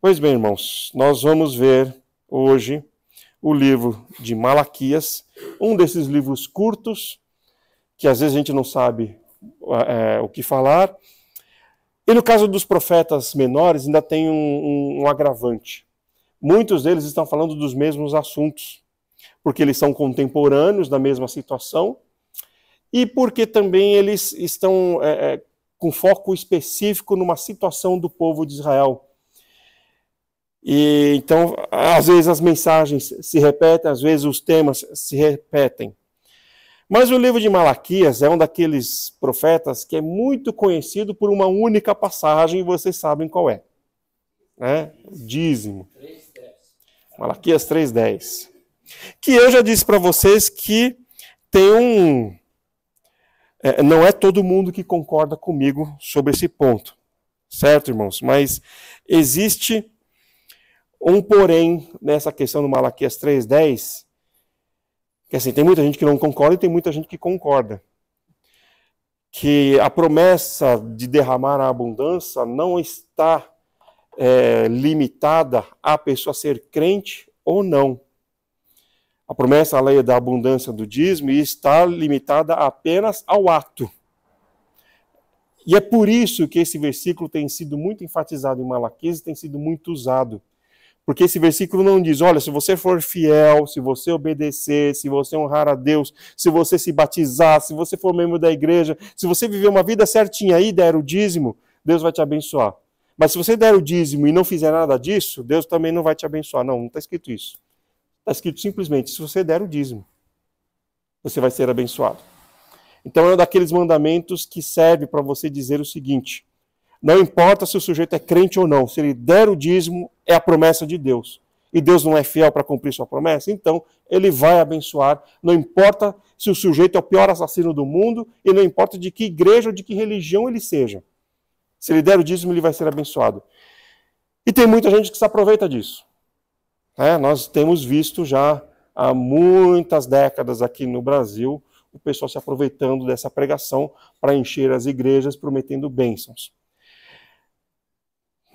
Pois bem, irmãos, nós vamos ver hoje o livro de Malaquias, um desses livros curtos, que às vezes a gente não sabe o que falar. E no caso dos profetas menores, ainda tem um agravante. Muitos deles estão falando dos mesmos assuntos, porque eles são contemporâneos da mesma situação, e porque também eles estão com foco específico numa situação do povo de Israel. E então, às vezes as mensagens se repetem, às vezes os temas se repetem. Mas o livro de Malaquias é um daqueles profetas que é muito conhecido por uma única passagem, e vocês sabem qual é. Né? O dízimo. Malaquias 3:10. Que eu já disse para vocês que tem não é todo mundo que concorda comigo sobre esse ponto. Certo, irmãos? Mas existe um porém nessa questão do Malaquias 3:10, que assim, tem muita gente que não concorda e tem muita gente que concorda. Que a promessa de derramar a abundância não está limitada à pessoa ser crente ou não. A promessa, a lei da abundância do dízimo, está limitada apenas ao ato. E é por isso que esse versículo tem sido muito enfatizado em Malaquias e tem sido muito usado. Porque esse versículo não diz, olha, se você for fiel, se você obedecer, se você honrar a Deus, se você se batizar, se você for membro da igreja, se você viver uma vida certinha e der o dízimo, Deus vai te abençoar. Mas se você der o dízimo e não fizer nada disso, Deus também não vai te abençoar. Não está escrito isso. Está escrito simplesmente, se você der o dízimo, você vai ser abençoado. Então é um daqueles mandamentos que serve para você dizer o seguinte, não importa se o sujeito é crente ou não, se ele der o dízimo, é a promessa de Deus. E Deus não é fiel para cumprir sua promessa, então ele vai abençoar. Não importa se o sujeito é o pior assassino do mundo, e não importa de que igreja ou de que religião ele seja. Se ele der o dízimo, ele vai ser abençoado. E tem muita gente que se aproveita disso. Nós temos visto já há muitas décadas aqui no Brasil o pessoal se aproveitando dessa pregação para encher as igrejas prometendo bênçãos.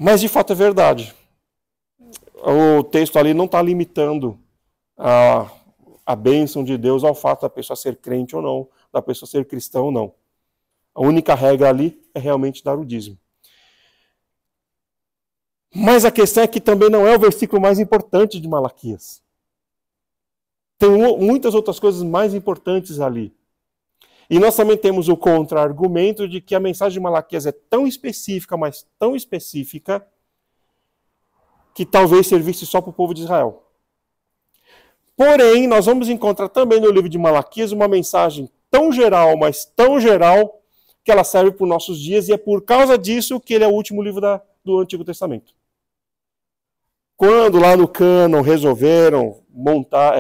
Mas de fato é verdade. O texto ali não está limitando a bênção de Deus ao fato da pessoa ser crente ou não, da pessoa ser cristã ou não. A única regra ali é realmente dar o dízimo. Mas a questão é que também não é o versículo mais importante de Malaquias. Tem muitas outras coisas mais importantes ali. E nós também temos o contra-argumento de que a mensagem de Malaquias é tão específica, mas tão específica, que talvez servisse só para o povo de Israel. Porém, nós vamos encontrar também no livro de Malaquias uma mensagem tão geral, mas tão geral, que ela serve para os nossos dias, e é por causa disso que ele é o último livro do Antigo Testamento. Quando lá no cânon resolveram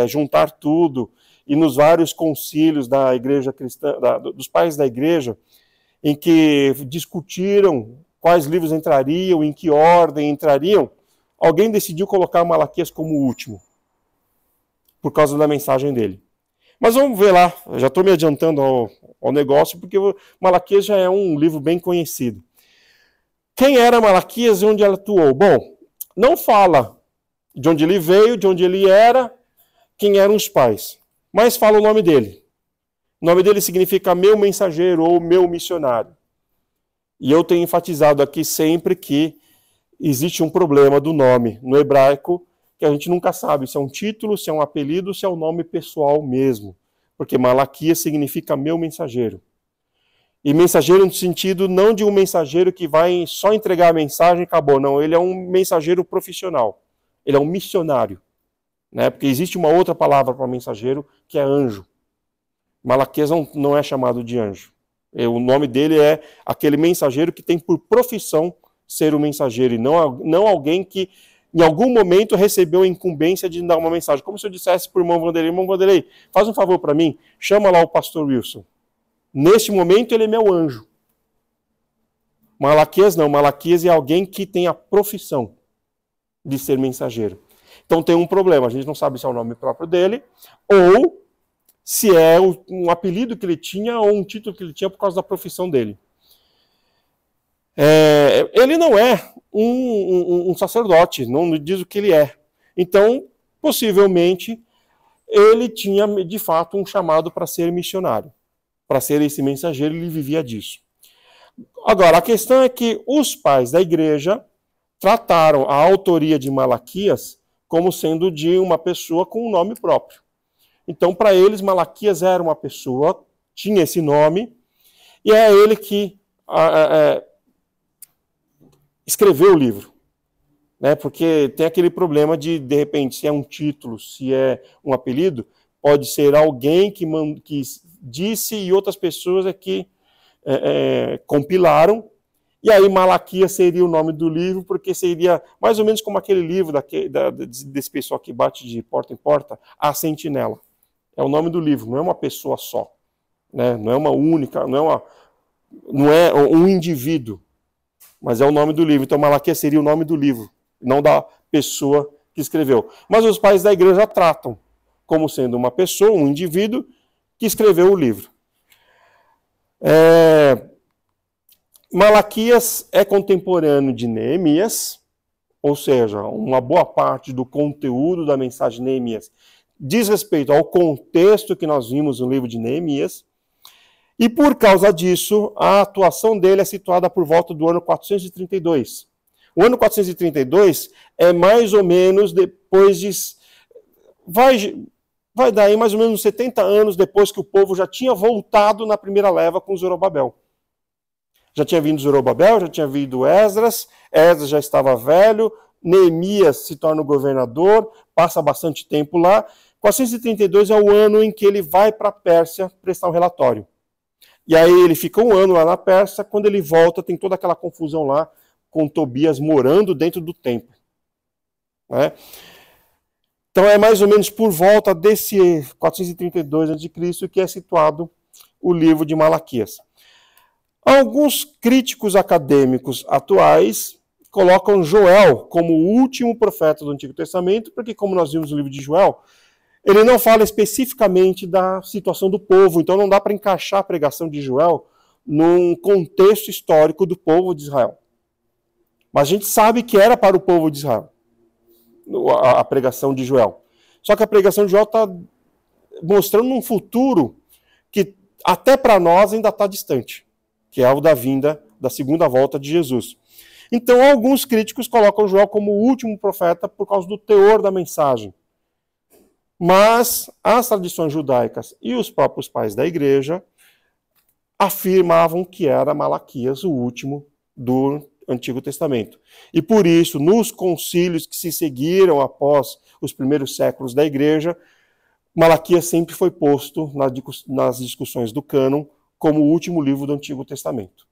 juntar tudo, e nos vários concílios da igreja cristã, dos pais da igreja, em que discutiram quais livros entrariam, em que ordem entrariam, alguém decidiu colocar Malaquias como o último, por causa da mensagem dele. Mas vamos ver lá, já estou me adiantando ao negócio, porque Malaquias já é um livro bem conhecido. Quem era Malaquias e onde ele atuou? Bom, não fala de onde ele veio, de onde ele era, quem eram os pais. Mas fala o nome dele. O nome dele significa meu mensageiro ou meu missionário. E eu tenho enfatizado aqui sempre que existe um problema do nome no hebraico, que a gente nunca sabe se é um título, se é um apelido, se é um nome pessoal mesmo. Porque Malaquias significa meu mensageiro. E mensageiro no sentido não de um mensageiro que vai só entregar a mensagem e acabou. Não, ele é um mensageiro profissional. Ele é um missionário. Porque existe uma outra palavra para mensageiro, que é anjo. Malaquias não é chamado de anjo. O nome dele é aquele mensageiro que tem por profissão ser o mensageiro, e não alguém que em algum momento recebeu a incumbência de dar uma mensagem. Como se eu dissesse para o irmão Vanderlei, faz um favor para mim, chama lá o pastor Wilson. Neste momento ele é meu anjo. Malaquias não, Malaquias é alguém que tem a profissão de ser mensageiro. Então tem um problema, a gente não sabe se é o nome próprio dele, ou se é um apelido que ele tinha, ou um título que ele tinha por causa da profissão dele. Ele não é um sacerdote, não diz o que ele é. Então, possivelmente, ele tinha, de fato, um chamado para ser missionário, para ser esse mensageiro, ele vivia disso. Agora, a questão é que os pais da igreja trataram a autoria de Malaquias como sendo de uma pessoa com um nome próprio. Então, para eles, Malaquias era uma pessoa, tinha esse nome, e é ele que escreveu o livro. Né? Porque tem aquele problema de repente, se é um título, se é um apelido, pode ser alguém que disse e outras pessoas que compilaram, e aí Malaquias seria o nome do livro, porque seria mais ou menos como aquele livro desse pessoal que bate de porta em porta, A Sentinela. É o nome do livro, não é uma pessoa só. Né? Não é uma única, não é um indivíduo, mas é o nome do livro. Então Malaquias seria o nome do livro, não da pessoa que escreveu. Mas os pais da igreja tratam como sendo uma pessoa, um indivíduo, que escreveu o livro. Malaquias é contemporâneo de Neemias, ou seja, uma boa parte do conteúdo da mensagem de Neemias diz respeito ao contexto que nós vimos no livro de Neemias, e por causa disso, a atuação dele é situada por volta do ano 432. O ano 432 é mais ou menos depois de... Vai dar aí mais ou menos 70 anos depois que o povo já tinha voltado na primeira leva com Zorobabel. Já tinha vindo Zorobabel, já tinha vindo Esdras já estava velho, Neemias se torna o governador, passa bastante tempo lá. 432 é o ano em que ele vai para a Pérsia prestar um relatório. E aí ele fica um ano lá na Pérsia, quando ele volta tem toda aquela confusão lá, com Tobias morando dentro do templo. Né? Então é mais ou menos por volta desse 432 a.C. que é situado o livro de Malaquias. Alguns críticos acadêmicos atuais colocam Joel como o último profeta do Antigo Testamento, porque como nós vimos no livro de Joel, ele não fala especificamente da situação do povo, então não dá para encaixar a pregação de Joel num contexto histórico do povo de Israel. Mas a gente sabe que era para o povo de Israel, a pregação de Joel. Só que a pregação de Joel está mostrando um futuro que até para nós ainda está distante, que é o da vinda, da segunda volta de Jesus. Então alguns críticos colocam Joel como o último profeta por causa do teor da mensagem. Mas as tradições judaicas e os próprios pais da igreja afirmavam que era Malaquias o último do Antigo Testamento. E por isso, nos concílios que se seguiram após os primeiros séculos da igreja, Malaquias sempre foi posto nas discussões do cânon como o último livro do Antigo Testamento.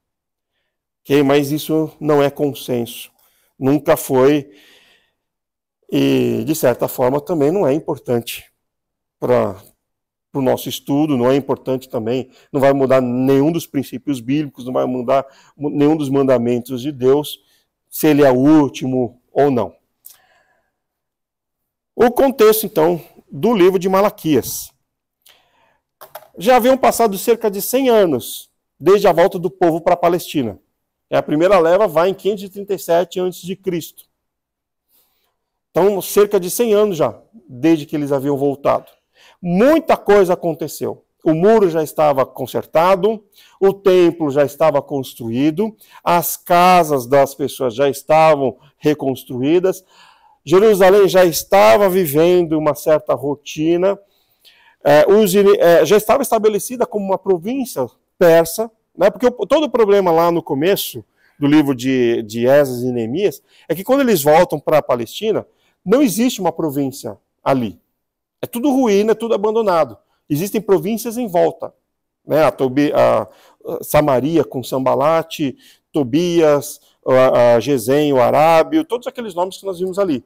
Okay? Mas isso não é consenso. Nunca foi. E, de certa forma, também não é importante para o nosso estudo, não é importante também, não vai mudar nenhum dos princípios bíblicos, não vai mudar nenhum dos mandamentos de Deus, se ele é o último ou não. O contexto, então, do livro de Malaquias. Já haviam passado cerca de 100 anos desde a volta do povo para a Palestina. A primeira leva vai em 537 a.C. Então, cerca de 100 anos já, desde que eles haviam voltado. Muita coisa aconteceu. O muro já estava consertado, o templo já estava construído, as casas das pessoas já estavam reconstruídas, Jerusalém já estava vivendo uma certa rotina, já estava estabelecida como uma província persa, né? Porque todo o problema lá no começo do livro de Esdras e Neemias é que quando eles voltam para a Palestina, não existe uma província ali. É tudo ruína, é tudo abandonado. Existem províncias em volta. Né? A Samaria com Sambalate, Tobias, a Gesem, o Arábio, todos aqueles nomes que nós vimos ali.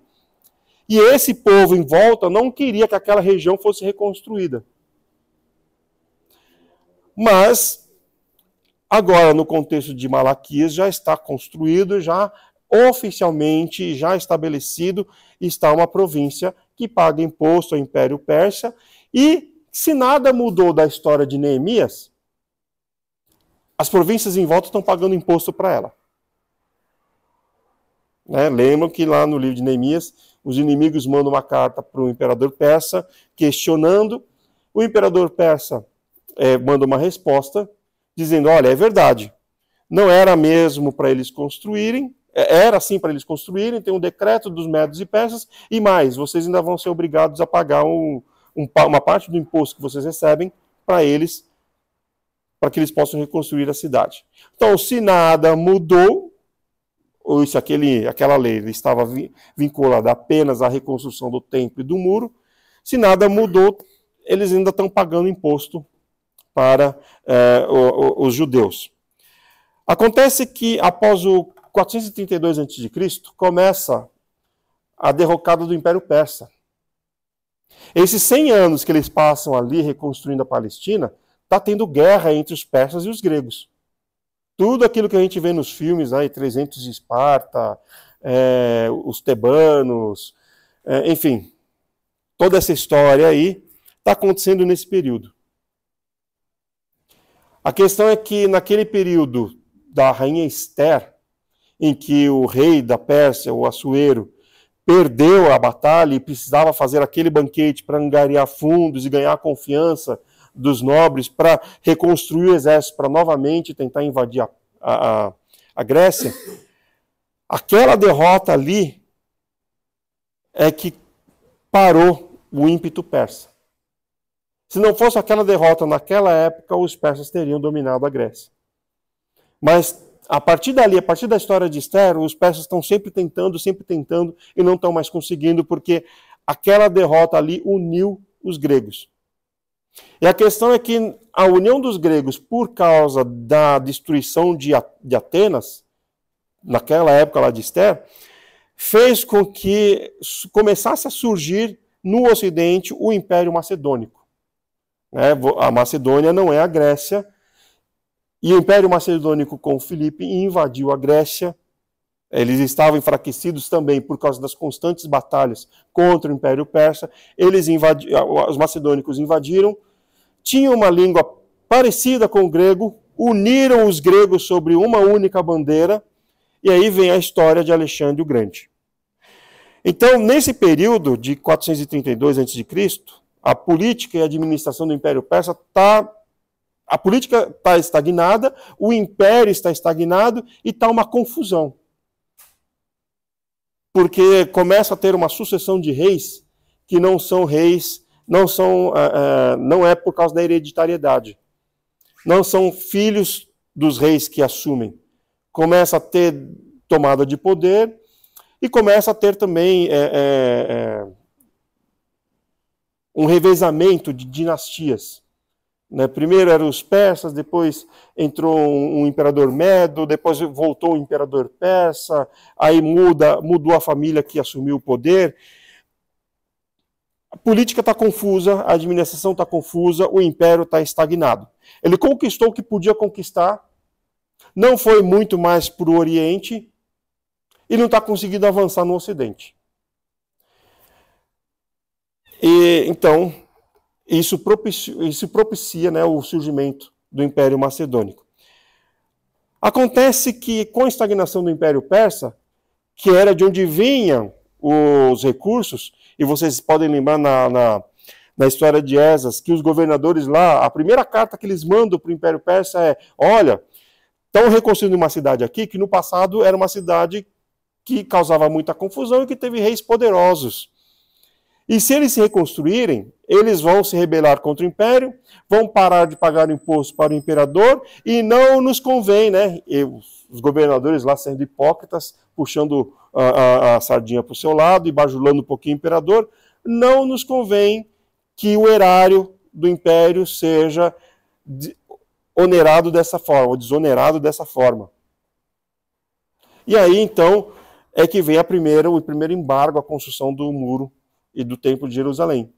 E esse povo em volta não queria que aquela região fosse reconstruída. Mas, agora, no contexto de Malaquias, já está construído, já oficialmente, já estabelecido, está uma província que paga imposto ao Império Persa. E, se nada mudou da história de Neemias, as províncias em volta estão pagando imposto para ela. Né? Lembram que lá no livro de Neemias, os inimigos mandam uma carta para o imperador persa, questionando. O imperador persa manda uma resposta, dizendo, olha, é verdade, não era mesmo para eles construírem, era sim para eles construírem, tem um decreto dos medos e persas, e mais, vocês ainda vão ser obrigados a pagar uma parte do imposto que vocês recebem para eles, para que eles possam reconstruir a cidade. Então, se nada mudou, ou se aquela lei estava vinculada apenas à reconstrução do templo e do muro, se nada mudou, eles ainda estão pagando imposto para os judeus. Acontece que, após o 432 a.C., começa a derrocada do Império Persa. Esses 100 anos que eles passam ali reconstruindo a Palestina, está tendo guerra entre os persas e os gregos. Tudo aquilo que a gente vê nos filmes, aí, 300 de Esparta, os tebanos, enfim, toda essa história aí está acontecendo nesse período. A questão é que naquele período da rainha Ester, em que o rei da Pérsia, o Assuero, perdeu a batalha e precisava fazer aquele banquete para angariar fundos e ganhar a confiança dos nobres para reconstruir o exército, para novamente tentar invadir a Grécia, aquela derrota ali é que parou o ímpeto persa. Se não fosse aquela derrota naquela época, os persas teriam dominado a Grécia. Mas a partir dali, a partir da história de Ester, os persas estão sempre tentando e não estão mais conseguindo, porque aquela derrota ali uniu os gregos. E a questão é que a união dos gregos, por causa da destruição de Atenas, naquela época lá de Ester, fez com que começasse a surgir no Ocidente o Império Macedônico. A Macedônia não é a Grécia, e o Império Macedônico com Filipe invadiu a Grécia. Eles estavam enfraquecidos também por causa das constantes batalhas contra o Império Persa. Os macedônicos invadiram, tinham uma língua parecida com o grego, uniram os gregos sobre uma única bandeira, e aí vem a história de Alexandre o Grande. Então, nesse período de 432 a.C., a política e a administração do Império Persa a política está estagnada, o império está estagnado e está uma confusão. Porque começa a ter uma sucessão de reis que não são reis, não é por causa da hereditariedade. Não são filhos dos reis que assumem. Começa a ter tomada de poder e começa a ter também um revezamento de dinastias. Primeiro eram os persas, depois entrou um imperador medo, depois voltou o imperador persa, aí mudou a família que assumiu o poder. A política está confusa, a administração está confusa, o império está estagnado. Ele conquistou o que podia conquistar, não foi muito mais para o Oriente e não está conseguindo avançar no Ocidente. E, então, isso propicia o surgimento do Império Macedônico. Acontece que, com a estagnação do Império Persa, que era de onde vinham os recursos, e vocês podem lembrar na história de Esdras, que os governadores lá, a primeira carta que eles mandam para o Império Persa é: olha, estão reconstruindo uma cidade aqui que no passado era uma cidade que causava muita confusão e que teve reis poderosos. E se eles se reconstruírem, eles vão se rebelar contra o império, vão parar de pagar o imposto para o imperador, e não nos convém, E os governadores lá sendo hipócritas, puxando a sardinha para o seu lado e bajulando um pouquinho o imperador, não nos convém que o erário do império seja onerado dessa forma, ou desonerado dessa forma. E aí, então, é que vem o primeiro embargo à construção do muro e do Templo de Jerusalém.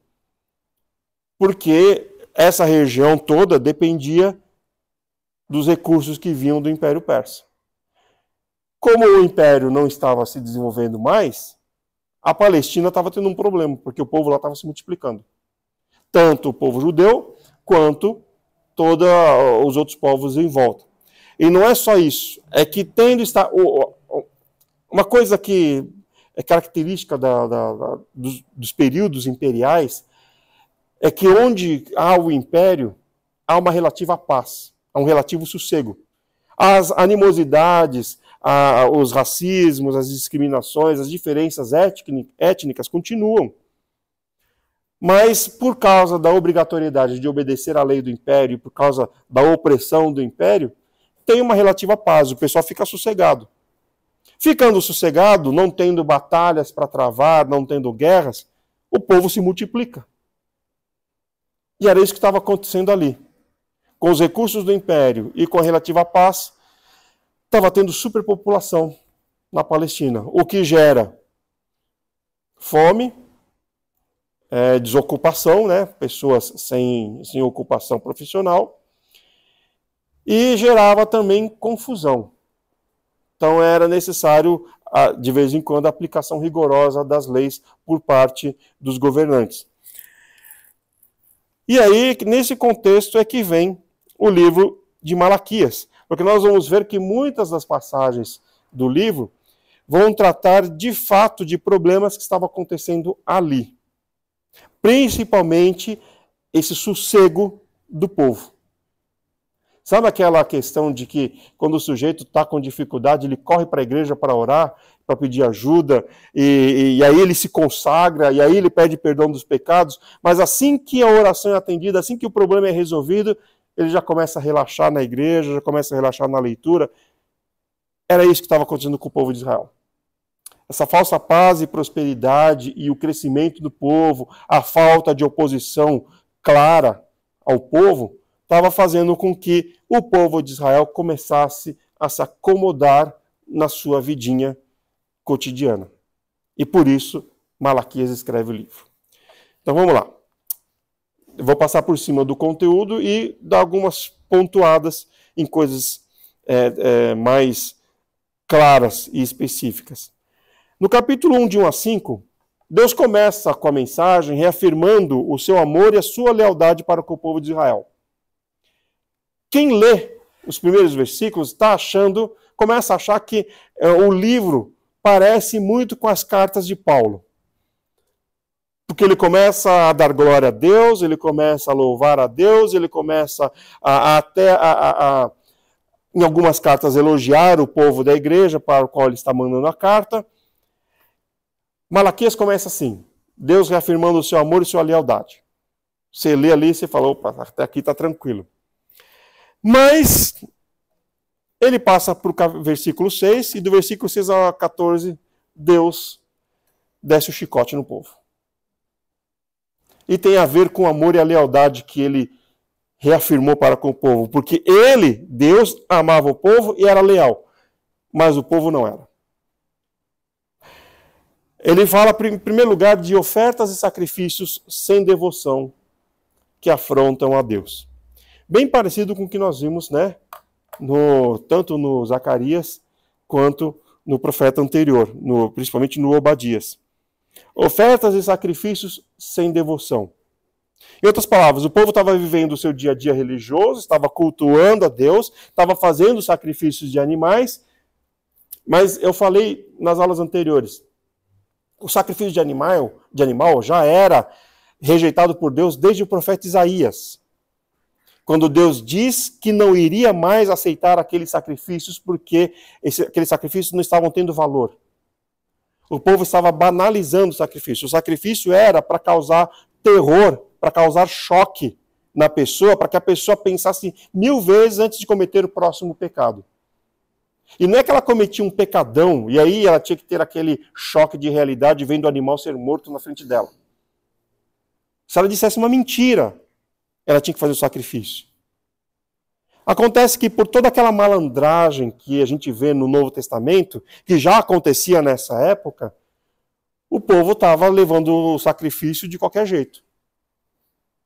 Porque essa região toda dependia dos recursos que vinham do Império Persa. Como o Império não estava se desenvolvendo mais, a Palestina estava tendo um problema, porque o povo lá estava se multiplicando. Tanto o povo judeu, quanto todos os outros povos em volta. E não é só isso, é que Uma coisa que é característica dos períodos imperiais é que onde há o império, há uma relativa paz, há um relativo sossego. As animosidades, os racismos, as discriminações, as diferenças étnicas continuam. Mas por causa da obrigatoriedade de obedecer à lei do império, por causa da opressão do império, tem uma relativa paz, o pessoal fica sossegado. Ficando sossegado, não tendo batalhas para travar, não tendo guerras, o povo se multiplica. E era isso que estava acontecendo ali. Com os recursos do império e com a relativa paz, estava tendo superpopulação na Palestina, o que gera fome, desocupação, né? Pessoas sem ocupação profissional, e gerava também confusão. Então era necessário, de vez em quando, a aplicação rigorosa das leis por parte dos governantes. E aí, nesse contexto, é que vem o livro de Malaquias, porque nós vamos ver que muitas das passagens do livro vão tratar de fato de problemas que estavam acontecendo ali. Principalmente esse sossego do povo. Sabe aquela questão de que quando o sujeito está com dificuldade, ele corre para a igreja para orar, para pedir ajuda, e aí ele se consagra, e aí ele pede perdão dos pecados, mas assim que a oração é atendida, assim que o problema é resolvido, ele já começa a relaxar na igreja, já começa a relaxar na leitura. Era isso que estava acontecendo com o povo de Israel. Essa falsa paz e prosperidade e o crescimento do povo, a falta de oposição clara ao povo, estava fazendo com que o povo de Israel começasse a se acomodar na sua vidinha cotidiana. E por isso, Malaquias escreve o livro. Então vamos lá. Eu vou passar por cima do conteúdo e dar algumas pontuadas em coisas mais claras e específicas. No capítulo 1, de 1 a 5, Deus começa com a mensagem reafirmando o seu amor e a sua lealdade para com o povo de Israel. Quem lê os primeiros versículos começa a achar que o livro parece muito com as cartas de Paulo. Porque ele começa a dar glória a Deus, ele começa a louvar a Deus, ele começa em algumas cartas, elogiar o povo da igreja para o qual ele está mandando a carta. Malaquias começa assim, Deus reafirmando o seu amor e sua lealdade. Você lê ali e você fala, opa, até aqui está tranquilo. Mas ele passa para o versículo 6, e do versículo 6 a 14, Deus desce o chicote no povo. E tem a ver com o amor e a lealdade que ele reafirmou para com o povo. Porque ele, Deus, amava o povo e era leal. Mas o povo não era. Ele fala, em primeiro lugar, de ofertas e sacrifícios sem devoção que afrontam a Deus. Bem parecido com o que nós vimos, né? Tanto no Zacarias quanto no profeta anterior, principalmente no Obadias. Ofertas e sacrifícios sem devoção. Em outras palavras, o povo estava vivendo o seu dia a dia religioso, estava cultuando a Deus, estava fazendo sacrifícios de animais, mas eu falei nas aulas anteriores, o sacrifício de animal já era rejeitado por Deus desde o profeta Isaías, quando Deus diz que não iria mais aceitar aqueles sacrifícios porque aqueles sacrifícios não estavam tendo valor. O povo estava banalizando o sacrifício. O sacrifício era para causar terror, para causar choque na pessoa, para que a pessoa pensasse 1000 vezes antes de cometer o próximo pecado. E não é que ela cometia um pecadão, e aí ela tinha que ter aquele choque de realidade vendo o animal ser morto na frente dela. Se ela dissesse uma mentira, ela tinha que fazer o sacrifício. Acontece que por toda aquela malandragem que a gente vê no Novo Testamento, que já acontecia nessa época, o povo estava levando o sacrifício de qualquer jeito.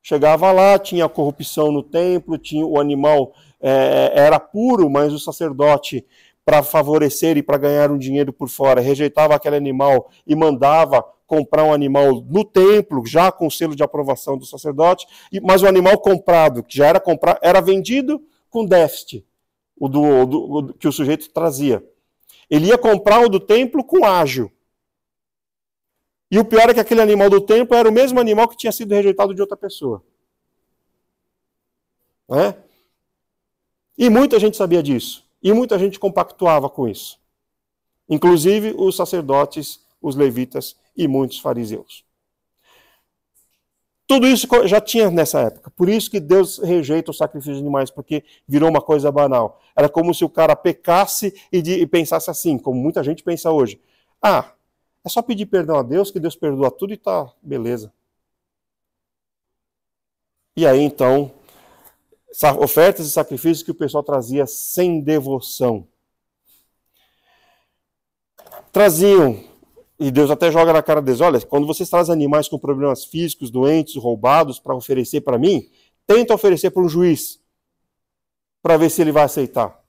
Chegava lá, tinha corrupção no templo, o animal era puro, mas o sacerdote, para favorecer e para ganhar um dinheiro por fora, rejeitava aquele animal e mandava comprar um animal no templo, já com selo de aprovação do sacerdote, mas o animal comprado, que já era comprado, era vendido com déficit, que o sujeito trazia. Ele ia comprar o do templo com ágio. E o pior é que aquele animal do templo era o mesmo animal que tinha sido rejeitado de outra pessoa. Não é? E muita gente sabia disso. E muita gente compactuava com isso. Inclusive os sacerdotes, os levitas e muitos fariseus. Tudo isso já tinha nessa época. Por isso que Deus rejeita o sacrifício de animais, porque virou uma coisa banal. Era como se o cara pecasse e pensasse assim, como muita gente pensa hoje. Ah, é só pedir perdão a Deus, que Deus perdoa tudo e tá beleza. E aí, então, ofertas e sacrifícios que o pessoal trazia sem devoção. Traziam, e Deus até joga na cara deles, olha, quando vocês trazem animais com problemas físicos, doentes, roubados, para oferecer para mim, tenta oferecer para um juiz, para ver se ele vai aceitar.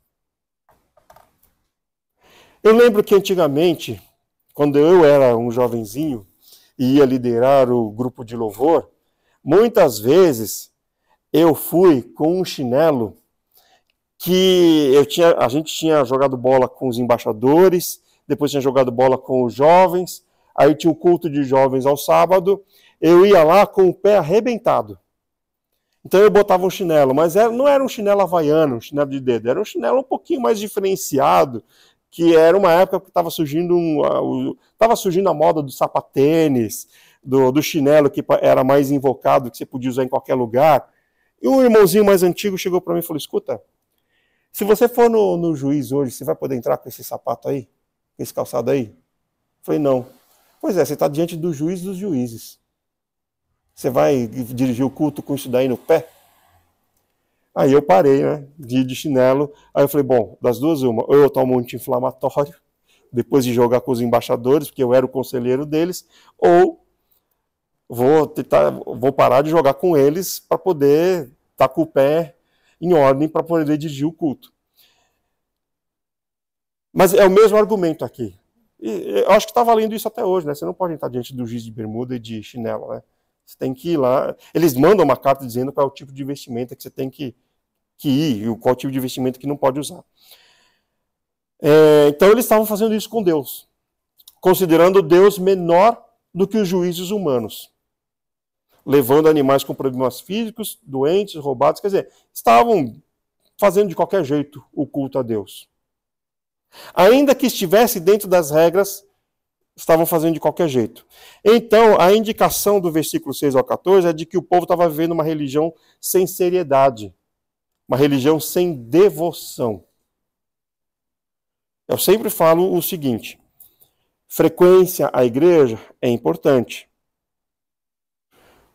Eu lembro que antigamente, quando eu era um jovenzinho e ia liderar o grupo de louvor, muitas vezes eu fui com um chinelo que a gente tinha jogado bola com os embaixadores, depois tinha jogado bola com os jovens, aí tinha o culto de jovens ao sábado, eu ia lá com o pé arrebentado. Então eu botava um chinelo, mas não era um chinelo havaiano, um chinelo de dedo, era um chinelo um pouquinho mais diferenciado, que era uma época que estava surgindo a moda do sapatênis, do chinelo que era mais invocado, que você podia usar em qualquer lugar. E um irmãozinho mais antigo chegou para mim e falou, escuta, se você for no juiz hoje, você vai poder entrar com esse sapato aí? Com esse calçado aí? Eu falei, não. Pois é, você está diante do juiz dos juízes. Você vai dirigir o culto com isso daí no pé? Aí eu parei, né, de chinelo. Aí eu falei, bom, das duas uma, ou eu tomo um anti-inflamatório, depois de jogar com os embaixadores, porque eu era o conselheiro deles, ou vou parar de jogar com eles para poder estar com o pé em ordem para poder dirigir o culto. Mas é o mesmo argumento aqui. E eu acho que está valendo isso até hoje, né? Você não pode entrar diante do juiz de bermuda e de chinelo, né? Você tem que ir lá. Eles mandam uma carta dizendo qual é o tipo de vestimenta que você tem que ir, e qual tipo de vestimenta que não pode usar. Então eles estavam fazendo isso com Deus, considerando Deus menor do que os juízes humanos, levando animais com problemas físicos, doentes, roubados, quer dizer, estavam fazendo de qualquer jeito o culto a Deus. Ainda que estivesse dentro das regras, estavam fazendo de qualquer jeito. Então, a indicação do versículo 6 ao 14 é de que o povo estava vivendo uma religião sem seriedade, uma religião sem devoção. Eu sempre falo o seguinte, frequência à igreja é importante.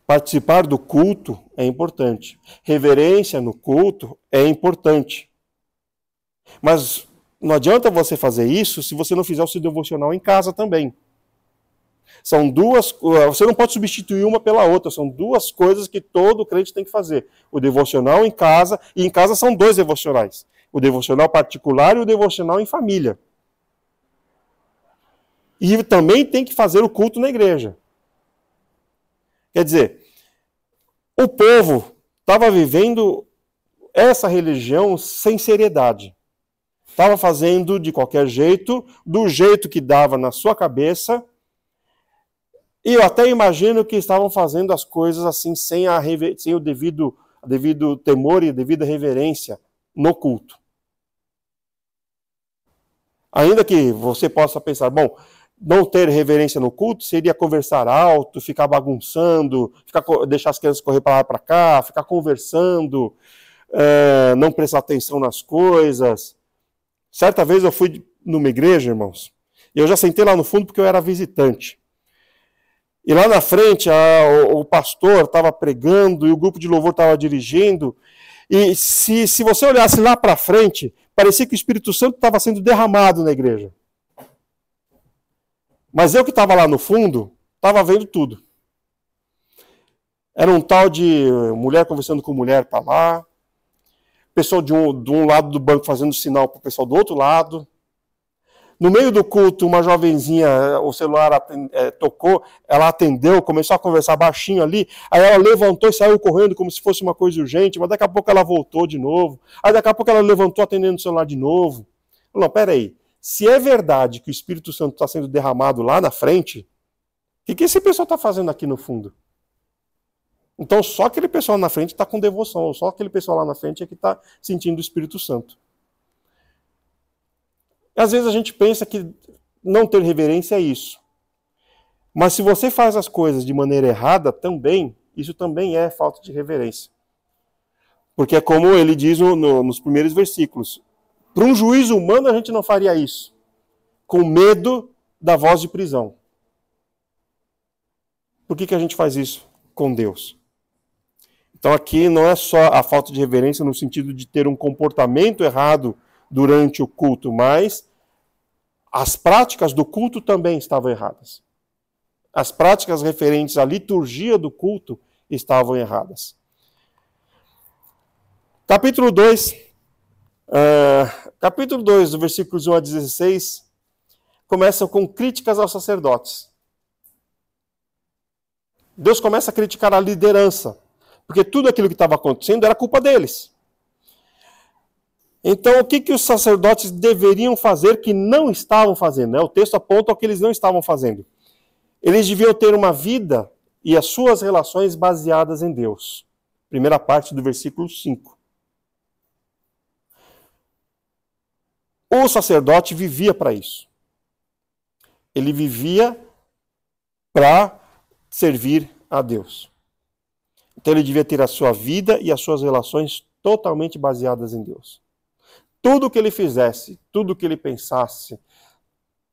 Participar do culto é importante. Reverência no culto é importante. Mas não adianta você fazer isso se você não fizer o seu devocional em casa também. São duas, você não pode substituir uma pela outra, são duas coisas que todo crente tem que fazer. O devocional em casa, e em casa são dois devocionais. O devocional particular e o devocional em família. E também tem que fazer o culto na igreja. Quer dizer, o povo estava vivendo essa religião sem seriedade. Estava fazendo de qualquer jeito, do jeito que dava na sua cabeça. E eu até imagino que estavam fazendo as coisas assim sem o devido temor e a devida reverência no culto. Ainda que você possa pensar, bom, não ter reverência no culto seria conversar alto, ficar bagunçando, deixar as crianças correr para lá e para cá, ficar conversando, não prestar atenção nas coisas. Certa vez eu fui numa igreja, irmãos, e eu já sentei lá no fundo porque eu era visitante. E lá na frente o pastor estava pregando e o grupo de louvor estava dirigindo. E se você olhasse lá para frente, parecia que o Espírito Santo estava sendo derramado na igreja. Mas eu que estava lá no fundo, estava vendo tudo. Era um tal de mulher conversando com mulher para lá, pessoal de um lado do banco fazendo sinal para o pessoal do outro lado. No meio do culto, uma jovenzinha, o celular tocou, ela atendeu, começou a conversar baixinho ali, aí ela levantou e saiu correndo como se fosse uma coisa urgente, mas daqui a pouco ela voltou de novo, aí daqui a pouco ela levantou atendendo o celular de novo. Não, peraí, se é verdade que o Espírito Santo está sendo derramado lá na frente, o que esse pessoal está fazendo aqui no fundo? Então só aquele pessoal na frente está com devoção, só aquele pessoal lá na frente é que está sentindo o Espírito Santo. Às vezes a gente pensa que não ter reverência é isso. Mas se você faz as coisas de maneira errada também, isso também é falta de reverência. Porque é como ele diz nos primeiros versículos. Para um juiz humano a gente não faria isso, com medo da voz de prisão. Por que a gente faz isso com Deus? Então aqui não é só a falta de reverência no sentido de ter um comportamento errado durante o culto, mas as práticas do culto também estavam erradas. As práticas referentes à liturgia do culto estavam erradas. Capítulo 2, do versículos 1 a 16, começa com críticas aos sacerdotes. Deus começa a criticar a liderança, porque tudo aquilo que estava acontecendo era culpa deles. Então, o que os sacerdotes deveriam fazer que não estavam fazendo? O texto aponta ao que eles não estavam fazendo. Eles deviam ter uma vida e as suas relações baseadas em Deus. Primeira parte do versículo 5. O sacerdote vivia para isso. Ele vivia para servir a Deus. Então ele devia ter a sua vida e as suas relações totalmente baseadas em Deus. Tudo que ele fizesse, tudo que ele pensasse,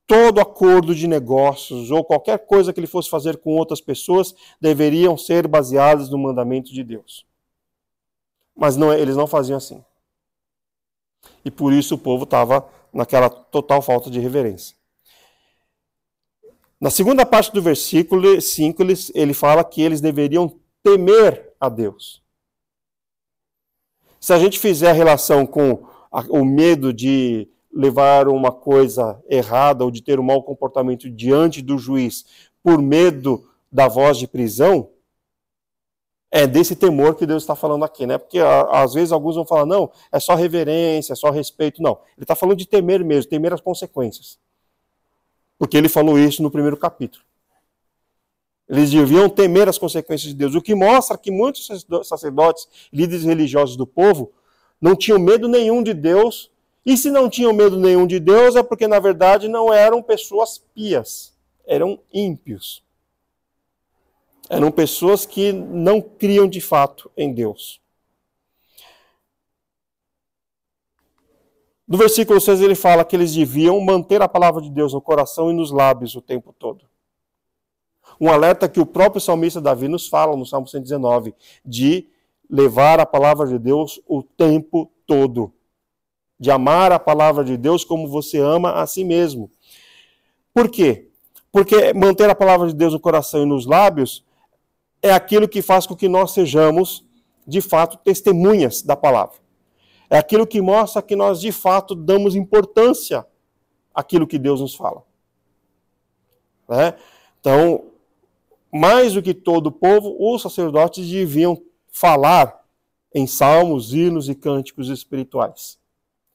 todo acordo de negócios ou qualquer coisa que ele fosse fazer com outras pessoas deveriam ser baseados no mandamento de Deus. Mas eles não faziam assim. E por isso o povo estava naquela total falta de reverência. Na segunda parte do versículo 5, ele fala que eles deveriam temer a Deus. Se a gente fizer a relação com o medo de levar uma coisa errada ou de ter um mau comportamento diante do juiz por medo da voz de prisão, é desse temor que Deus está falando aqui, né? Porque às vezes alguns vão falar, não, é só reverência, é só respeito. Não, ele está falando de temer mesmo, temer as consequências. Porque ele falou isso no primeiro capítulo. Eles deviam temer as consequências de Deus, o que mostra que muitos sacerdotes, líderes religiosos do povo, não tinham medo nenhum de Deus. E se não tinham medo nenhum de Deus, é porque, na verdade, não eram pessoas pias. Eram ímpios. Eram pessoas que não criam de fato em Deus. No versículo 6 ele fala que eles deviam manter a palavra de Deus no coração e nos lábios o tempo todo. Um alerta que o próprio salmista Davi nos fala no Salmo 119, de levar a palavra de Deus o tempo todo. De amar a palavra de Deus como você ama a si mesmo. Por quê? Porque manter a palavra de Deus no coração e nos lábios é aquilo que faz com que nós sejamos, de fato, testemunhas da palavra. É aquilo que mostra que nós, de fato, damos importância àquilo que Deus nos fala. Né? Então, mais do que todo o povo, os sacerdotes deviam falar em salmos, hinos e cânticos espirituais.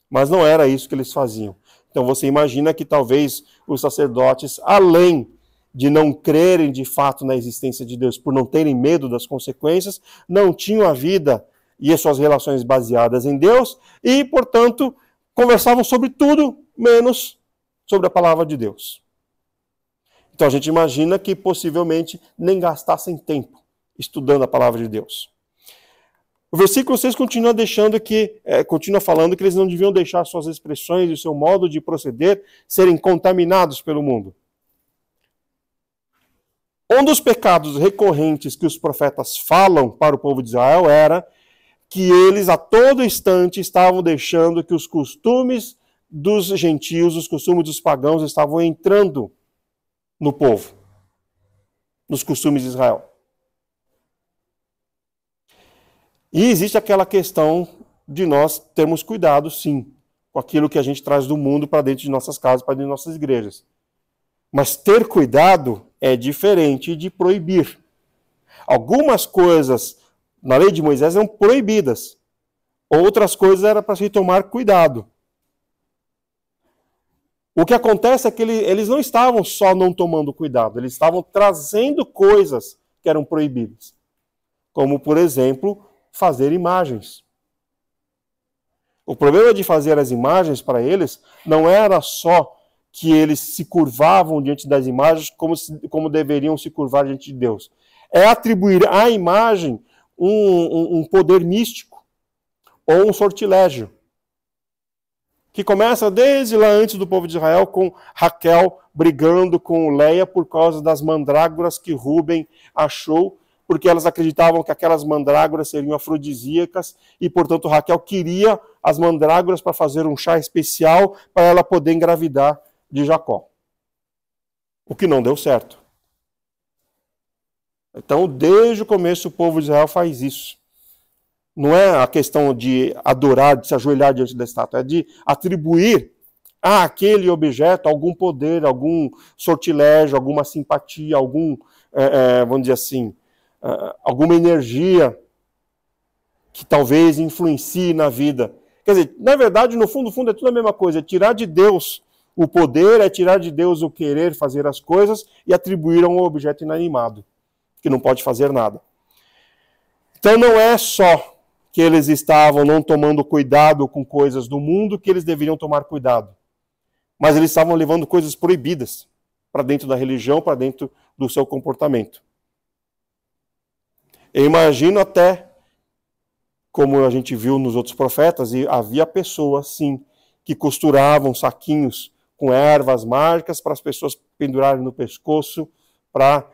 Mas não era isso que eles faziam. Então você imagina que talvez os sacerdotes, além de não crerem de fato na existência de Deus, por não terem medo das consequências, não tinham a vida e as suas relações baseadas em Deus e, portanto, conversavam sobre tudo menos sobre a palavra de Deus. Então a gente imagina que possivelmente nem gastassem tempo estudando a palavra de Deus. O versículo 6 continua falando que eles não deviam deixar suas expressões e o seu modo de proceder serem contaminados pelo mundo. Um dos pecados recorrentes que os profetas falam para o povo de Israel era que eles a todo instante estavam deixando que os costumes dos gentios, os costumes dos pagãos estavam entrando no povo, nos costumes de Israel. E existe aquela questão de nós termos cuidado, sim, com aquilo que a gente traz do mundo para dentro de nossas casas, para dentro de nossas igrejas. Mas ter cuidado é diferente de proibir. Algumas coisas na lei de Moisés eram proibidas. Outras coisas era para se tomar cuidado. O que acontece é que eles não estavam só não tomando cuidado, eles estavam trazendo coisas que eram proibidas. Como, por exemplo, fazer imagens. O problema de fazer as imagens para eles não era só que eles se curvavam diante das imagens como deveriam se curvar diante de Deus. É atribuir à imagem um poder místico ou um sortilégio. Que começa desde lá antes do povo de Israel, com Raquel brigando com Leia por causa das mandrágoras que Rúben achou, porque elas acreditavam que aquelas mandrágoras seriam afrodisíacas e, portanto, Raquel queria as mandrágoras para fazer um chá especial para ela poder engravidar de Jacó. O que não deu certo. Então, desde o começo, o povo de Israel faz isso. Não é a questão de adorar, de se ajoelhar diante da estátua, é de atribuir a aquele objeto algum poder, algum sortilégio, alguma simpatia, vamos dizer assim, alguma energia que talvez influencie na vida. Quer dizer, na verdade, no fundo, é tudo a mesma coisa. É tirar de Deus o poder, é tirar de Deus o querer fazer as coisas e atribuir a um objeto inanimado, que não pode fazer nada. Então não é só que eles estavam não tomando cuidado com coisas do mundo que eles deveriam tomar cuidado. Mas eles estavam levando coisas proibidas para dentro da religião, para dentro do seu comportamento. Eu imagino até, como a gente viu nos outros profetas, e havia pessoas, sim, que costuravam saquinhos com ervas mágicas para as pessoas pendurarem no pescoço, para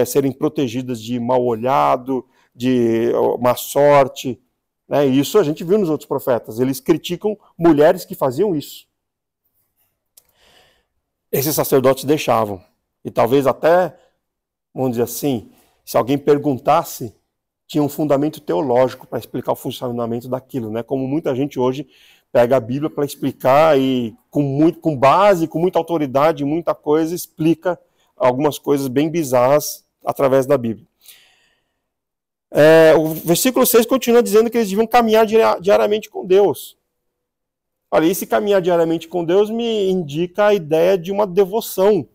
serem protegidas de mal olhado, de má sorte. Isso a gente viu nos outros profetas. Eles criticam mulheres que faziam isso. Esses sacerdotes deixavam. E talvez até, vamos dizer assim, se alguém perguntasse, tinha um fundamento teológico para explicar o funcionamento daquilo, né? Como muita gente hoje pega a Bíblia para explicar e com base, com muita autoridade, muita coisa, explica algumas coisas bem bizarras através da Bíblia. O versículo 6 continua dizendo que eles deviam caminhar diariamente com Deus. Olha, esse caminhar diariamente com Deus me indica a ideia de uma devoção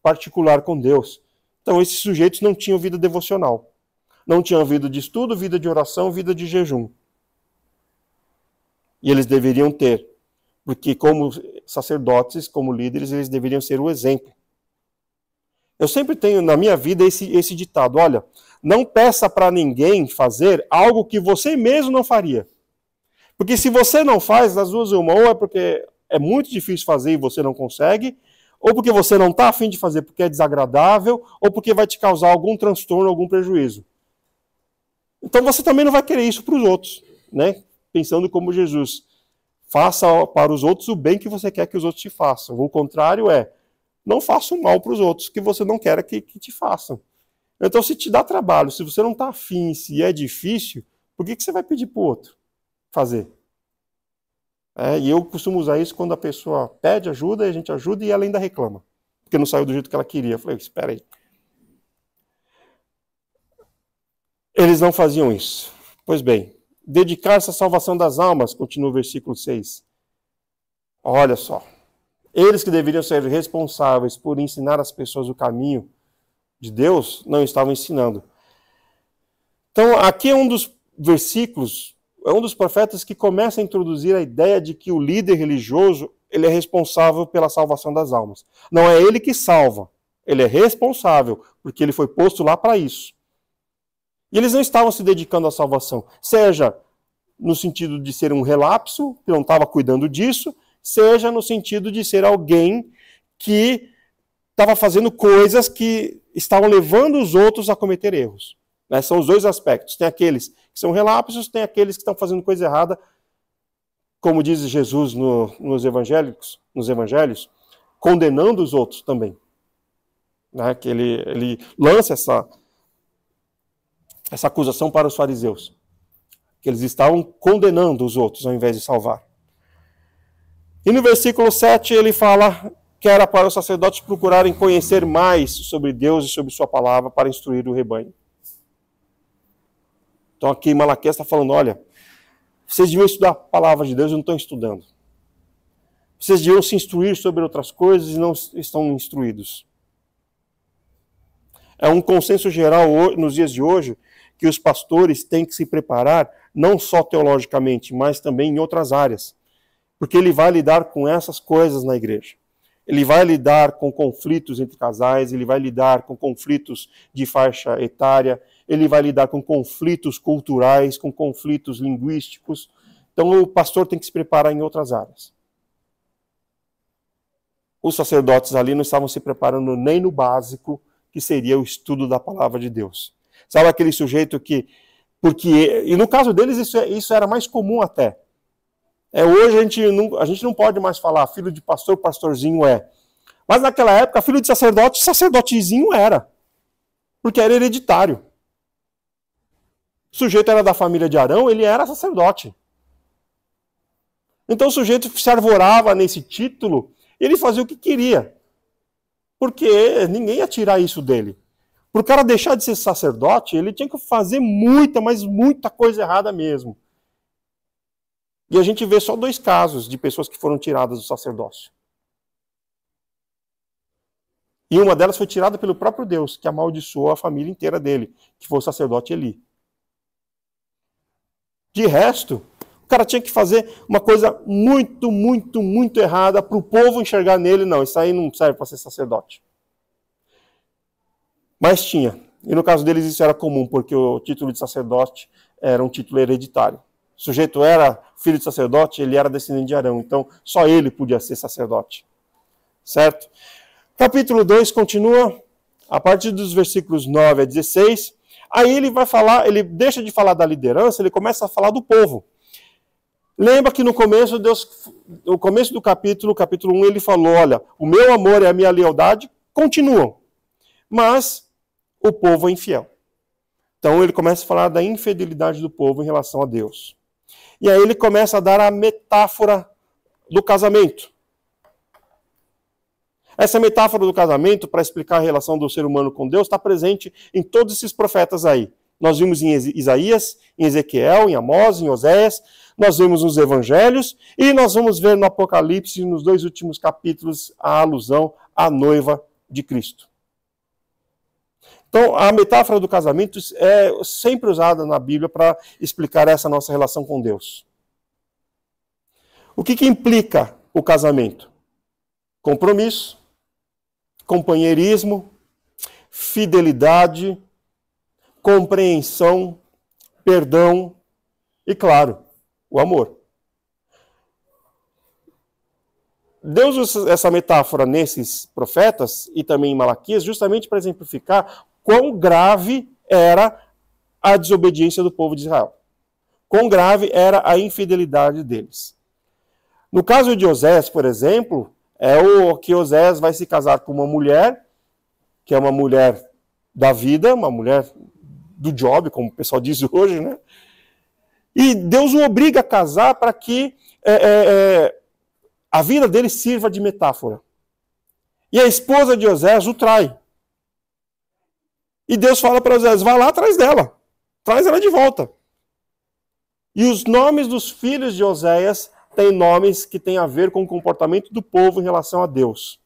particular com Deus. Então, esses sujeitos não tinham vida devocional. Não tinham vida de estudo, vida de oração, vida de jejum. E eles deveriam ter, porque como sacerdotes, como líderes, eles deveriam ser o exemplo. Eu sempre tenho na minha vida esse ditado, olha, não peça para ninguém fazer algo que você mesmo não faria. Porque se você não faz, das duas uma, ou é porque é muito difícil fazer e você não consegue, ou porque você não está afim de fazer porque é desagradável, ou porque vai te causar algum transtorno, algum prejuízo. Então você também não vai querer isso para os outros, né? Pensando como Jesus. Faça para os outros o bem que você quer que os outros te façam. O contrário é, não faça o mal para os outros que você não quer que te façam. Então, se te dá trabalho, se você não está afim, se é difícil, por que você vai pedir para o outro fazer? E eu costumo usar isso quando a pessoa pede ajuda, a gente ajuda e ela ainda reclama, porque não saiu do jeito que ela queria. Eu falei, espera aí. Eles não faziam isso. Pois bem, dedicar-se à salvação das almas, continua o versículo 6. Olha só. Eles que deveriam ser responsáveis por ensinar as pessoas o caminho de Deus, não estavam ensinando. Então, aqui é um dos versículos, é um dos profetas que começa a introduzir a ideia de que o líder religioso, ele é responsável pela salvação das almas. Não é ele que salva, ele é responsável, porque ele foi posto lá para isso. E eles não estavam se dedicando à salvação, seja no sentido de ser um relapso, que não estava cuidando disso, seja no sentido de ser alguém que estava fazendo coisas que estavam levando os outros a cometer erros. São os dois aspectos. Tem aqueles que são relapsos, tem aqueles que estão fazendo coisa errada, como diz Jesus nos evangelhos, condenando os outros também. Que ele lança essa acusação para os fariseus, que eles estavam condenando os outros ao invés de salvar. E no versículo 7 ele fala que era para os sacerdotes procurarem conhecer mais sobre Deus e sobre sua palavra para instruir o rebanho. Então aqui Malaquias está falando, olha, vocês deviam estudar a palavra de Deus e não estão estudando. Vocês deviam se instruir sobre outras coisas e não estão instruídos. É um consenso geral nos dias de hoje que os pastores têm que se preparar, não só teologicamente, mas também em outras áreas. Porque ele vai lidar com essas coisas na igreja. Ele vai lidar com conflitos entre casais, ele vai lidar com conflitos de faixa etária, ele vai lidar com conflitos culturais, com conflitos linguísticos. Então o pastor tem que se preparar em outras áreas. Os sacerdotes ali não estavam se preparando nem no básico, que seria o estudo da palavra de Deus. Sabe aquele sujeito que... E no caso deles isso era mais comum até. Hoje a gente não pode mais falar filho de pastor, pastorzinho é. Mas naquela época, filho de sacerdote, sacerdotezinho era. Porque era hereditário. O sujeito era da família de Arão, ele era sacerdote. Então o sujeito se arvorava nesse título, ele fazia o que queria. Porque ninguém ia tirar isso dele. Para o cara deixar de ser sacerdote, ele tinha que fazer muita, mas muita coisa errada mesmo. E a gente vê só 2 casos de pessoas que foram tiradas do sacerdócio. E uma delas foi tirada pelo próprio Deus, que amaldiçoou a família inteira dele, que foi o sacerdote Eli. De resto, o cara tinha que fazer uma coisa muito, muito, muito errada para o povo enxergar nele. Não, isso aí não serve para ser sacerdote. Mas tinha. E no caso deles isso era comum, porque o título de sacerdote era um título hereditário. O sujeito era filho de sacerdote, ele era descendente de Arão. Então, só ele podia ser sacerdote. Certo? Capítulo 2 continua, a partir dos versículos 9 a 16. Aí ele vai falar, ele deixa de falar da liderança, ele começa a falar do povo. Lembra que no começo do capítulo 1, ele falou, olha, o meu amor e a minha lealdade continuam, mas o povo é infiel. Então ele começa a falar da infidelidade do povo em relação a Deus. E aí ele começa a dar a metáfora do casamento. Essa metáfora do casamento, para explicar a relação do ser humano com Deus, está presente em todos esses profetas aí. Nós vimos em Isaías, em Ezequiel, em Amós, em Oséias, nós vimos nos Evangelhos, e nós vamos ver no Apocalipse, nos 2 últimos capítulos, a alusão à noiva de Cristo. Então, a metáfora do casamento é sempre usada na Bíblia para explicar essa nossa relação com Deus. O que implica o casamento? Compromisso, companheirismo, fidelidade, compreensão, perdão e, claro, o amor. Deus usa essa metáfora nesses profetas e também em Malaquias justamente para exemplificar quão grave era a desobediência do povo de Israel. Quão grave era a infidelidade deles. No caso de Osés, por exemplo, é o que Osés vai se casar com uma mulher, que é uma mulher da vida, uma mulher do job, como o pessoal diz hoje, né? E Deus o obriga a casar para que a vida dele sirva de metáfora. E a esposa de Osés o trai. E Deus fala para Osés, vai lá atrás dela, traz ela de volta. E os nomes dos filhos de Oséias têm nomes que têm a ver com o comportamento do povo em relação a Deus.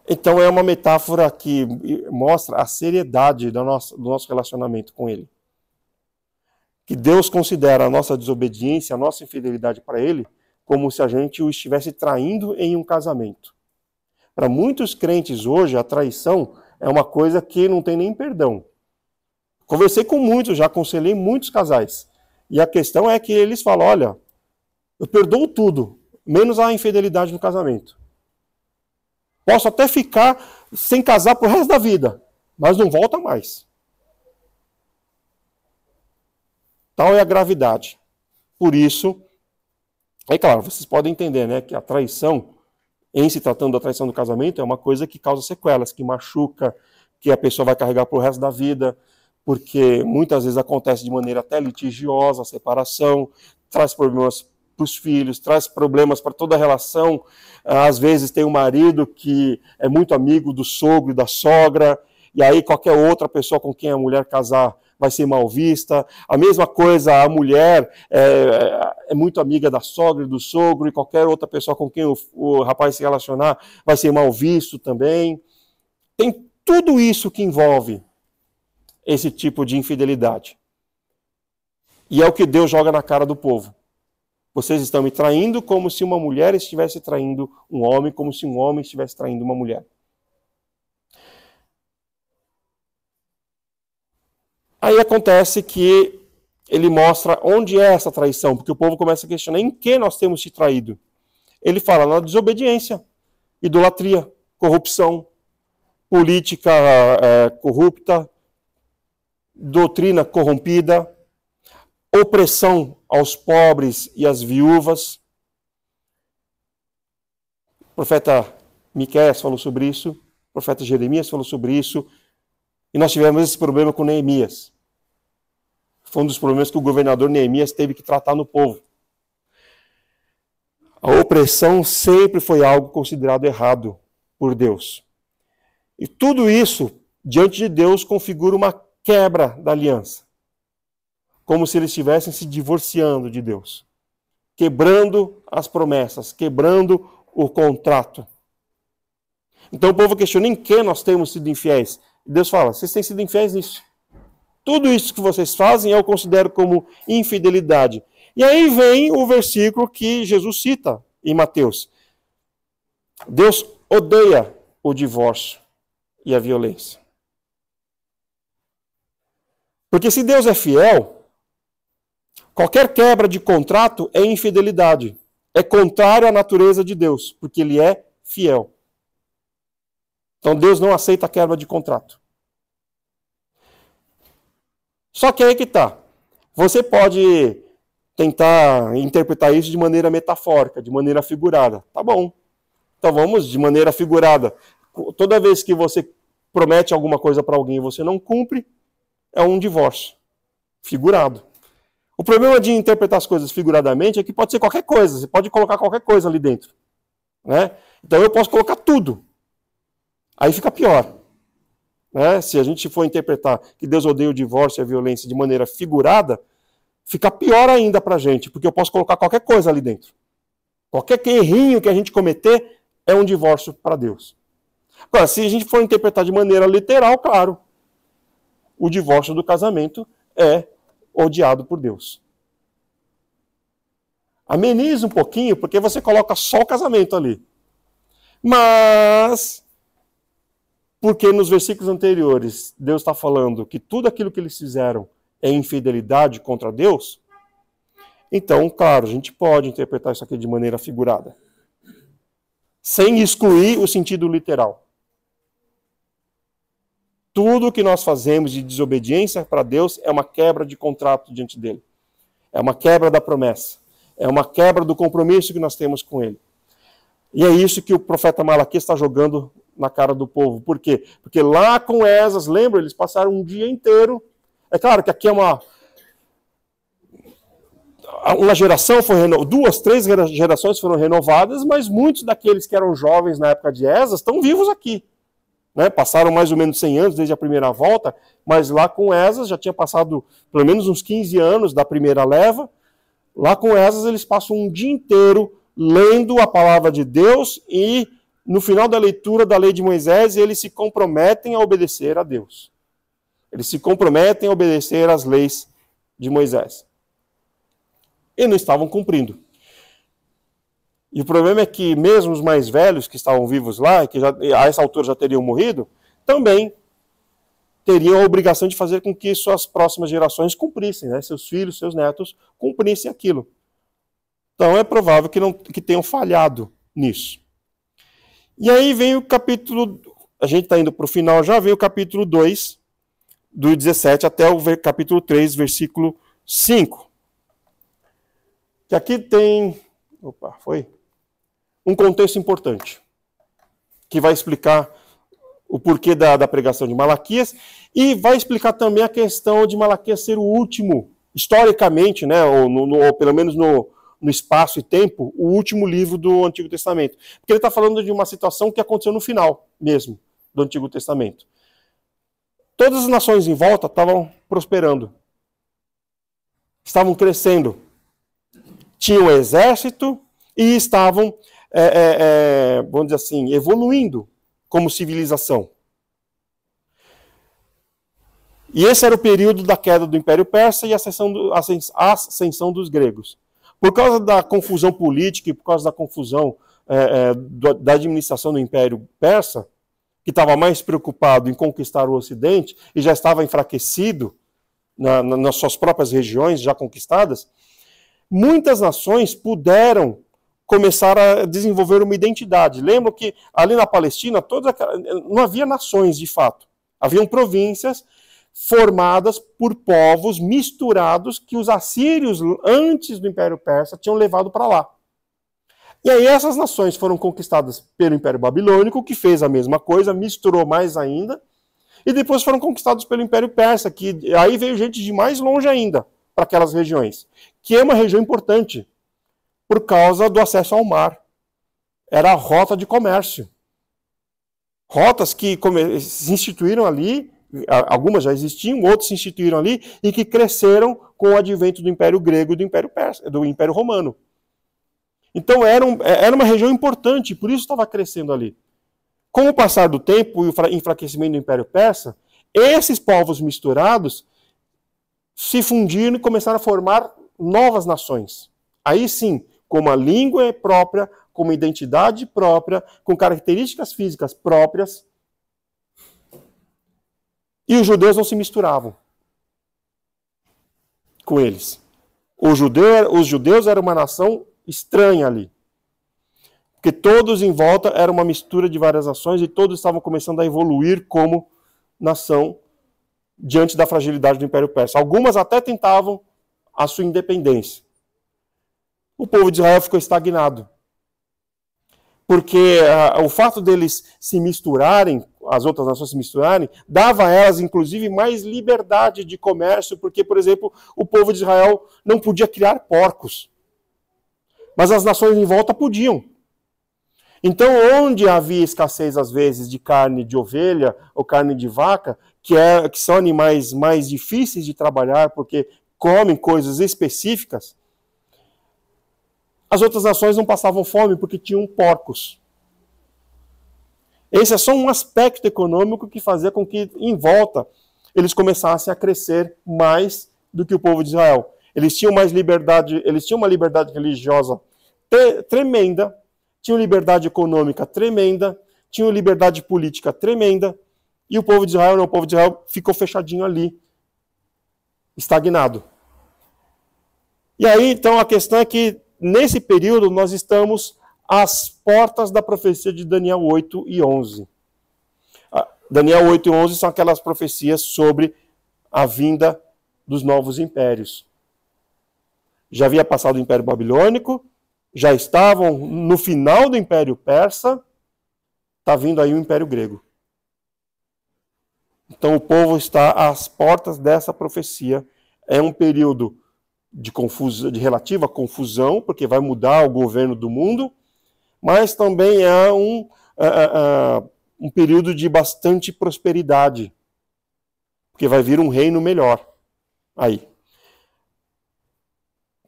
Então é uma metáfora que mostra a seriedade do nosso relacionamento com Ele. Que Deus considera a nossa desobediência, a nossa infidelidade para Ele, como se a gente o estivesse traindo em um casamento. Para muitos crentes hoje, a traição é uma coisa que não tem nem perdão. Conversei com muitos, já aconselhei muitos casais. E a questão é que eles falam, olha, eu perdoo tudo, menos a infidelidade no casamento. Posso até ficar sem casar pro resto da vida, mas não volta mais. Tal é a gravidade. Por isso, é claro, vocês podem entender, né, que a traição, em se tratando da traição do casamento, é uma coisa que causa sequelas, que machuca, que a pessoa vai carregar pro resto da vida, porque muitas vezes acontece de maneira até litigiosa, a separação, traz problemas para os filhos, traz problemas para toda a relação. Às vezes tem um marido que é muito amigo do sogro e da sogra, e aí qualquer outra pessoa com quem a mulher casar vai ser mal vista. A mesma coisa, a mulher é muito amiga da sogra e do sogro, e qualquer outra pessoa com quem o rapaz se relacionar vai ser mal visto também. Tem tudo isso que envolve esse tipo de infidelidade. E é o que Deus joga na cara do povo. Vocês estão me traindo como se uma mulher estivesse traindo um homem, como se um homem estivesse traindo uma mulher. Aí acontece que ele mostra onde é essa traição, porque o povo começa a questionar em que nós temos te traído. Ele fala na desobediência, idolatria, corrupção, política corrupta, doutrina corrompida, opressão aos pobres e às viúvas. O profeta Miqueias falou sobre isso, o profeta Jeremias falou sobre isso, e nós tivemos esse problema com Neemias. Foi um dos problemas que o governador Neemias teve que tratar no povo. A opressão sempre foi algo considerado errado por Deus. E tudo isso, diante de Deus, configura uma quebra da aliança. Como se eles estivessem se divorciando de Deus. Quebrando as promessas, quebrando o contrato. Então o povo questiona em que nós temos sido infiéis. E Deus fala, vocês têm sido infiéis nisso. Tudo isso que vocês fazem eu considero como infidelidade. E aí vem o versículo que Jesus cita em Mateus. Deus odeia o divórcio e a violência. Porque se Deus é fiel, qualquer quebra de contrato é infidelidade. É contrário à natureza de Deus, porque Ele é fiel. Então Deus não aceita a quebra de contrato. Só que aí que está. Você pode tentar interpretar isso de maneira metafórica, de maneira figurada. Tá bom. Então vamos de maneira figurada. Toda vez que você promete alguma coisa para alguém e você não cumpre, é um divórcio. Figurado. O problema de interpretar as coisas figuradamente é que pode ser qualquer coisa. Você pode colocar qualquer coisa ali dentro. Né? Então eu posso colocar tudo. Aí fica pior. Né? Se a gente for interpretar que Deus odeia o divórcio e a violência de maneira figurada, fica pior ainda para a gente, porque eu posso colocar qualquer coisa ali dentro. Qualquer errinho que a gente cometer é um divórcio para Deus. Agora, se a gente for interpretar de maneira literal, claro, o divórcio do casamento é odiado por Deus. Ameniza um pouquinho, porque você coloca só o casamento ali. Mas, porque nos versículos anteriores Deus está falando que tudo aquilo que eles fizeram é infidelidade contra Deus, então, claro, a gente pode interpretar isso aqui de maneira figurada. Sem excluir o sentido literal. Tudo que nós fazemos de desobediência para Deus é uma quebra de contrato diante dele. É uma quebra da promessa. É uma quebra do compromisso que nós temos com ele. E é isso que o profeta Malaquias está jogando na cara do povo. Por quê? Porque lá com Esdras, lembra, eles passaram um dia inteiro. É claro que aqui é uma geração foi renovada, 2, 3 gerações foram renovadas, mas muitos daqueles que eram jovens na época de Esdras estão vivos aqui. Né? Passaram mais ou menos 100 anos desde a primeira volta, mas lá com Esdras já tinha passado pelo menos uns 15 anos da primeira leva. Lá com Esdras eles passam um dia inteiro lendo a palavra de Deus e no final da leitura da lei de Moisés eles se comprometem a obedecer a Deus. Eles se comprometem a obedecer às leis de Moisés. E não estavam cumprindo. E o problema é que mesmo os mais velhos que estavam vivos lá, que já, a essa altura já teriam morrido, também teriam a obrigação de fazer com que suas próximas gerações cumprissem, né? Seus filhos, seus netos cumprissem aquilo. Então é provável que tenham falhado nisso. E aí vem o capítulo, a gente está indo para o final já, vem o capítulo 2, do 17 até o capítulo 3, versículo 5. Que aqui tem um contexto importante, que vai explicar o porquê da pregação de Malaquias, e vai explicar também a questão de Malaquias ser o último, historicamente, né, ou pelo menos no espaço e tempo, o último livro do Antigo Testamento. Porque ele está falando de uma situação que aconteceu no final mesmo do Antigo Testamento. Todas as nações em volta estavam prosperando, estavam crescendo, tinham exército e estavam, vamos dizer assim, evoluindo como civilização. E esse era o período da queda do Império Persa e a ascensão dos gregos. Por causa da confusão política e por causa da confusão da administração do Império Persa, que estava mais preocupado em conquistar o Ocidente e já estava enfraquecido nas suas próprias regiões já conquistadas, muitas nações puderam começar a desenvolver uma identidade. Lembro que ali na Palestina não havia nações de fato, haviam províncias formadas por povos misturados que os assírios, antes do Império Persa, tinham levado para lá. E aí essas nações foram conquistadas pelo Império Babilônico, que fez a mesma coisa, misturou mais ainda, e depois foram conquistados pelo Império Persa, que aí veio gente de mais longe ainda para aquelas regiões, que é uma região importante, por causa do acesso ao mar. Era a rota de comércio. Rotas que se instituíram ali, algumas já existiam, outras se instituíram ali, e que cresceram com o advento do Império Grego e do Império Persa, do Império Romano. Então era uma região importante, por isso estava crescendo ali. Com o passar do tempo e o enfraquecimento do Império Persa, esses povos misturados se fundiram e começaram a formar novas nações. Aí sim, com uma língua própria, com uma identidade própria, com características físicas próprias. E os judeus não se misturavam com eles. Os judeus eram uma nação estranha ali. Porque todos em volta eram uma mistura de várias nações e todos estavam começando a evoluir como nação diante da fragilidade do Império Persa. Algumas até tentavam a sua independência. O povo de Israel ficou estagnado. Porque o fato deles se misturarem, as outras nações se misturarem, dava a elas, inclusive, mais liberdade de comércio, porque, por exemplo, o povo de Israel não podia criar porcos. Mas as nações em volta podiam. Então, onde havia escassez, às vezes, de carne de ovelha ou carne de vaca, que são animais mais difíceis de trabalhar, porque comem coisas específicas, as outras nações não passavam fome porque tinham porcos. Esse é só um aspecto econômico que fazia com que, em volta, eles começassem a crescer mais do que o povo de Israel. Eles tinham mais liberdade, eles tinham uma liberdade religiosa tremenda, tinham liberdade econômica tremenda, tinham liberdade política tremenda, e o povo de Israel não, o povo de Israel ficou fechadinho ali, estagnado. E aí, então, a questão é que, nesse período, nós estamos às portas da profecia de Daniel 8 e 11. Daniel 8 e 11 são aquelas profecias sobre a vinda dos novos impérios. Já havia passado o Império Babilônico, já estavam no final do Império Persa, está vindo aí o Império Grego. Então o povo está às portas dessa profecia. É um período de relativa confusão, porque vai mudar o governo do mundo, mas também é um período de bastante prosperidade, porque vai vir um reino melhor aí.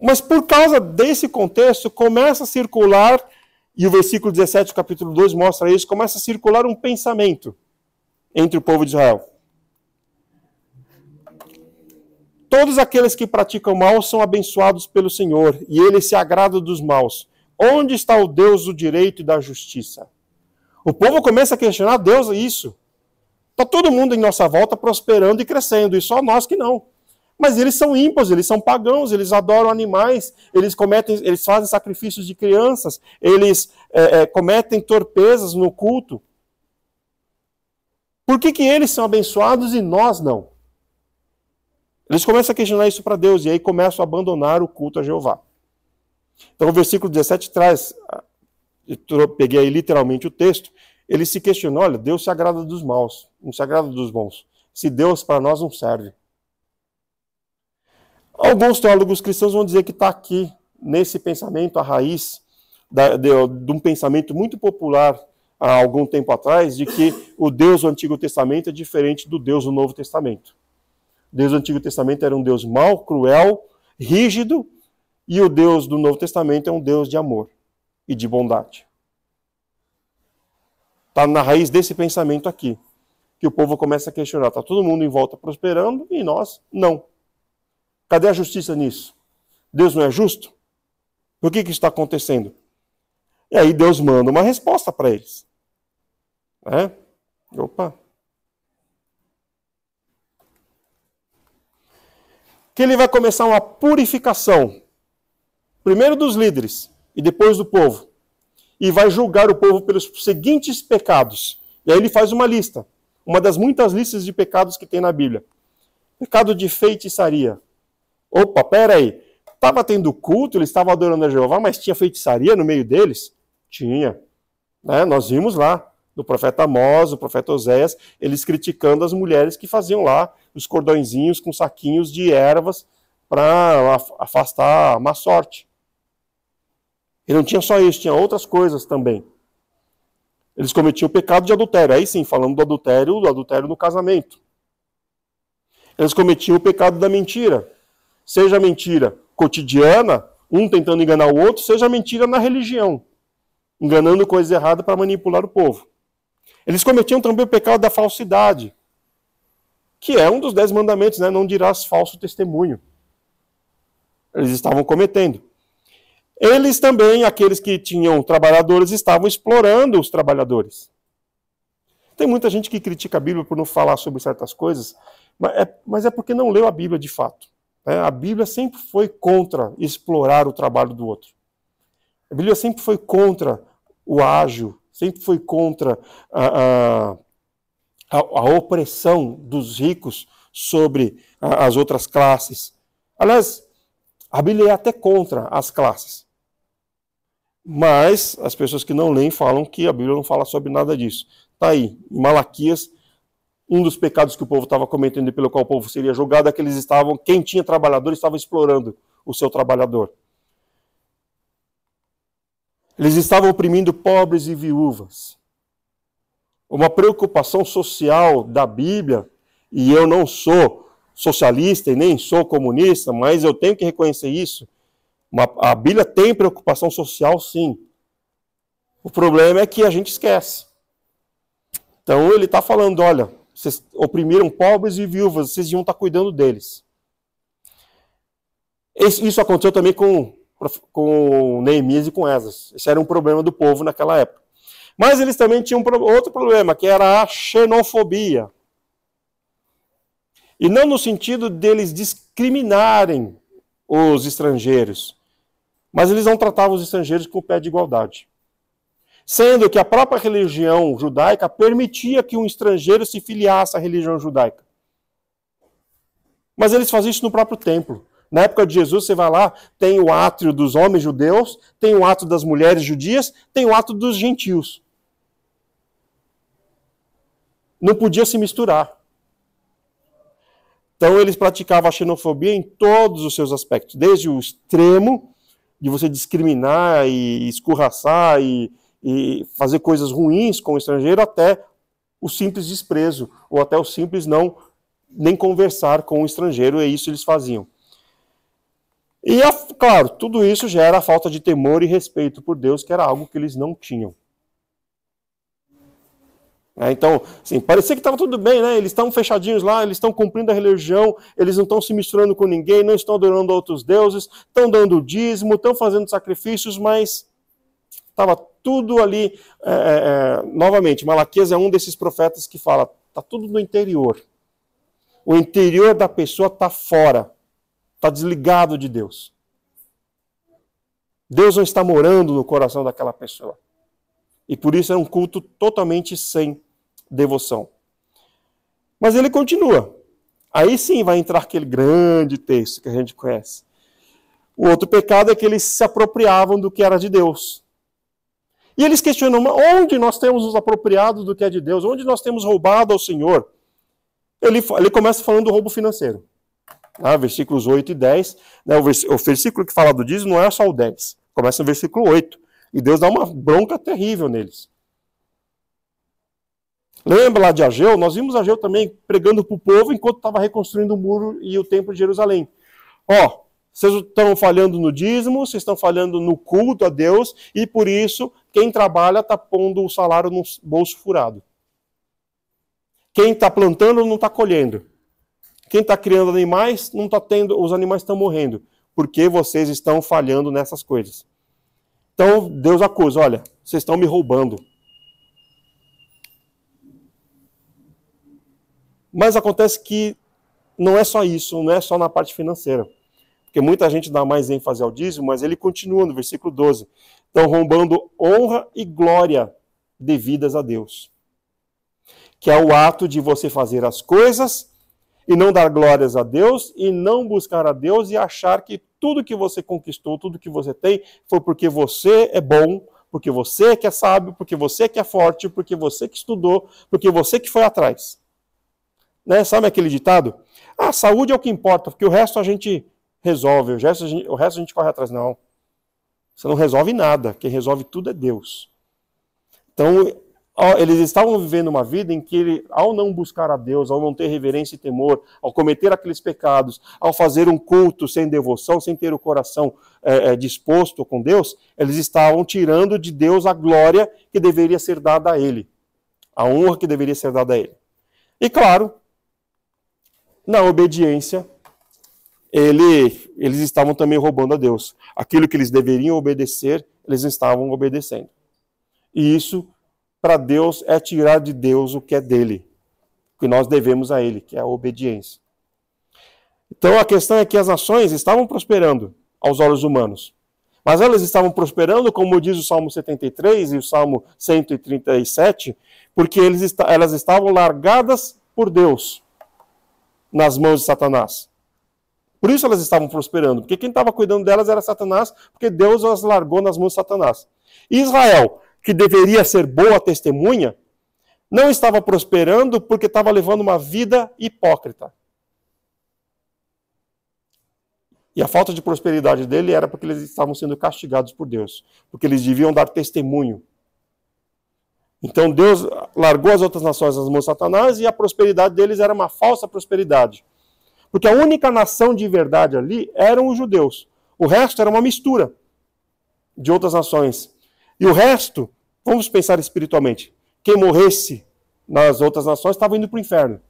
Mas por causa desse contexto, começa a circular, e o versículo 17 do capítulo 2 mostra isso, começa a circular um pensamento entre o povo de Israel. Todos aqueles que praticam mal são abençoados pelo Senhor, e ele se agrada dos maus. Onde está o Deus do direito e da justiça? O povo começa a questionar Deus isso. Está todo mundo em nossa volta prosperando e crescendo, e só nós que não. Mas eles são ímpios, eles são pagãos, eles adoram animais, eles fazem sacrifícios de crianças, eles cometem torpezas no culto. Por que eles são abençoados e nós não? Eles começam a questionar isso para Deus, e aí começam a abandonar o culto a Jeová. Então o versículo 17 traz, eu peguei aí literalmente o texto, ele se questiona, olha, Deus se agrada dos maus, não se agrada dos bons. Se Deus para nós não serve. Alguns teólogos cristãos vão dizer que está aqui, nesse pensamento, a raiz de um pensamento muito popular há algum tempo atrás, de que o Deus do Antigo Testamento é diferente do Deus do Novo Testamento. O Deus do Antigo Testamento era um Deus mau, cruel, rígido, e o Deus do Novo Testamento é um Deus de amor e de bondade. Está na raiz desse pensamento aqui, que o povo começa a questionar. Está todo mundo em volta prosperando e nós não. Cadê a justiça nisso? Deus não é justo? Por que isso está acontecendo? E aí Deus manda uma resposta para eles. Opa! Que ele vai começar uma purificação, primeiro dos líderes e depois do povo. E vai julgar o povo pelos seguintes pecados. E aí ele faz uma lista, uma das muitas listas de pecados que tem na Bíblia. Pecado de feitiçaria. Opa, pera aí. Estava tendo culto, eles estavam adorando a Jeová, mas tinha feitiçaria no meio deles? Tinha. Nós vimos lá, do profeta Amós, do profeta Oséias, eles criticando as mulheres que faziam lá os cordõezinhos com saquinhos de ervas para afastar a má sorte. E não tinha só isso, tinha outras coisas também. Eles cometiam o pecado de adultério. Aí sim, falando do adultério no casamento. Eles cometiam o pecado da mentira. Seja mentira cotidiana, um tentando enganar o outro, seja mentira na religião, enganando coisas erradas para manipular o povo. Eles cometiam também o pecado da falsidade, que é um dos 10 mandamentos, não dirás falso testemunho. Eles estavam cometendo. Eles também, aqueles que tinham trabalhadores, estavam explorando os trabalhadores. Tem muita gente que critica a Bíblia por não falar sobre certas coisas, mas é porque não leu a Bíblia de fato. A Bíblia sempre foi contra explorar o trabalho do outro. A Bíblia sempre foi contra o ágio, sempre foi contra a opressão dos ricos sobre as outras classes. Aliás, a Bíblia é até contra as classes. Mas as pessoas que não leem falam que a Bíblia não fala sobre nada disso. Está aí, em Malaquias, um dos pecados que o povo estava cometendo e pelo qual o povo seria julgado é que eles estavam, quem tinha trabalhador estava explorando o seu trabalhador. Eles estavam oprimindo pobres e viúvas. Uma preocupação social da Bíblia, e eu não sou socialista e nem sou comunista, mas eu tenho que reconhecer isso. A Bíblia tem preocupação social, sim. O problema é que a gente esquece. Então ele está falando, olha, vocês oprimiram pobres e viúvas, vocês iam estar cuidando deles. Isso aconteceu também com Neemias e com Esdras. Esse era um problema do povo naquela época. Mas eles também tinham outro problema, que era a xenofobia. E não no sentido deles discriminarem os estrangeiros, mas eles não tratavam os estrangeiros com o pé de igualdade. Sendo que a própria religião judaica permitia que um estrangeiro se filiasse à religião judaica. Mas eles faziam isso no próprio templo. Na época de Jesus, você vai lá, tem o átrio dos homens judeus, tem o átrio das mulheres judias, tem o átrio dos gentios. Não podia se misturar. Então eles praticavam a xenofobia em todos os seus aspectos, desde o extremo de você discriminar e escorraçar e fazer coisas ruins com o estrangeiro, até o simples desprezo, ou até o simples não nem conversar com o estrangeiro, e isso eles faziam. E, claro, tudo isso gera a falta de temor e respeito por Deus, que era algo que eles não tinham. Então, assim, parecia que estava tudo bem, né? Eles estão fechadinhos lá, eles estão cumprindo a religião, eles não estão se misturando com ninguém, não estão adorando outros deuses, estão dando dízimo, estão fazendo sacrifícios, mas estava tudo ali. Novamente, Malaquias é um desses profetas que fala, está tudo no interior. O interior da pessoa está fora, está desligado de Deus. Deus não está morando no coração daquela pessoa. E por isso é um culto totalmente sem devoção. Mas ele continua. Aí sim vai entrar aquele grande texto que a gente conhece. O outro pecado é que eles se apropriavam do que era de Deus. E eles questionam, onde nós temos nos apropriado do que é de Deus? Onde nós temos roubado ao Senhor? Ele começa falando do roubo financeiro. Versículos 8 e 10. O versículo que fala do dízimo não é só o 10. Começa no versículo 8. E Deus dá uma bronca terrível neles. Lembra lá de Ageu? Nós vimos Ageu também pregando para o povo enquanto estava reconstruindo o muro e o templo de Jerusalém. Ó, vocês estão falhando no dízimo, vocês estão falhando no culto a Deus, e por isso quem trabalha está pondo o salário no bolso furado. Quem está plantando não está colhendo. Quem está criando animais não está tendo, os animais estão morrendo, porque vocês estão falhando nessas coisas. Então Deus acusa, olha, vocês estão me roubando. Mas acontece que não é só isso, não é só na parte financeira. Porque muita gente dá mais ênfase ao dízimo, mas ele continua no versículo 12. Estão roubando honra e glória devidas a Deus. Que é o ato de você fazer as coisas e não dar glórias a Deus e não buscar a Deus e achar que tudo que você conquistou, tudo que você tem, foi porque você é bom, porque você que é sábio, porque você que é forte, porque você que estudou, porque você que foi atrás. Né? Sabe aquele ditado? Ah, saúde é o que importa, porque o resto a gente resolve, o resto a gente corre atrás. Não, você não resolve nada, quem resolve tudo é Deus. Então, eles estavam vivendo uma vida em que, ao não buscar a Deus, ao não ter reverência e temor, ao cometer aqueles pecados, ao fazer um culto sem devoção, sem ter o coração disposto com Deus, eles estavam tirando de Deus a glória que deveria ser dada a Ele, a honra que deveria ser dada a Ele. E claro, na obediência, eles estavam também roubando a Deus. Aquilo que eles deveriam obedecer, eles estavam obedecendo. E isso, para Deus, é tirar de Deus o que é dele, o que nós devemos a ele, que é a obediência. Então a questão é que as nações estavam prosperando aos olhos humanos. Mas elas estavam prosperando, como diz o Salmo 73 e o Salmo 137, porque elas estavam largadas por Deus nas mãos de Satanás. Por isso elas estavam prosperando, porque quem estava cuidando delas era Satanás, porque Deus as largou nas mãos de Satanás. E Israel, que deveria ser boa testemunha, não estava prosperando porque estava levando uma vida hipócrita. E a falta de prosperidade dele era porque eles estavam sendo castigados por Deus, porque eles deviam dar testemunho. Então Deus largou as outras nações nas mãos de Satanás e a prosperidade deles era uma falsa prosperidade. Porque a única nação de verdade ali eram os judeus. O resto era uma mistura de outras nações. E o resto, vamos pensar espiritualmente, quem morresse nas outras nações estava indo para o inferno.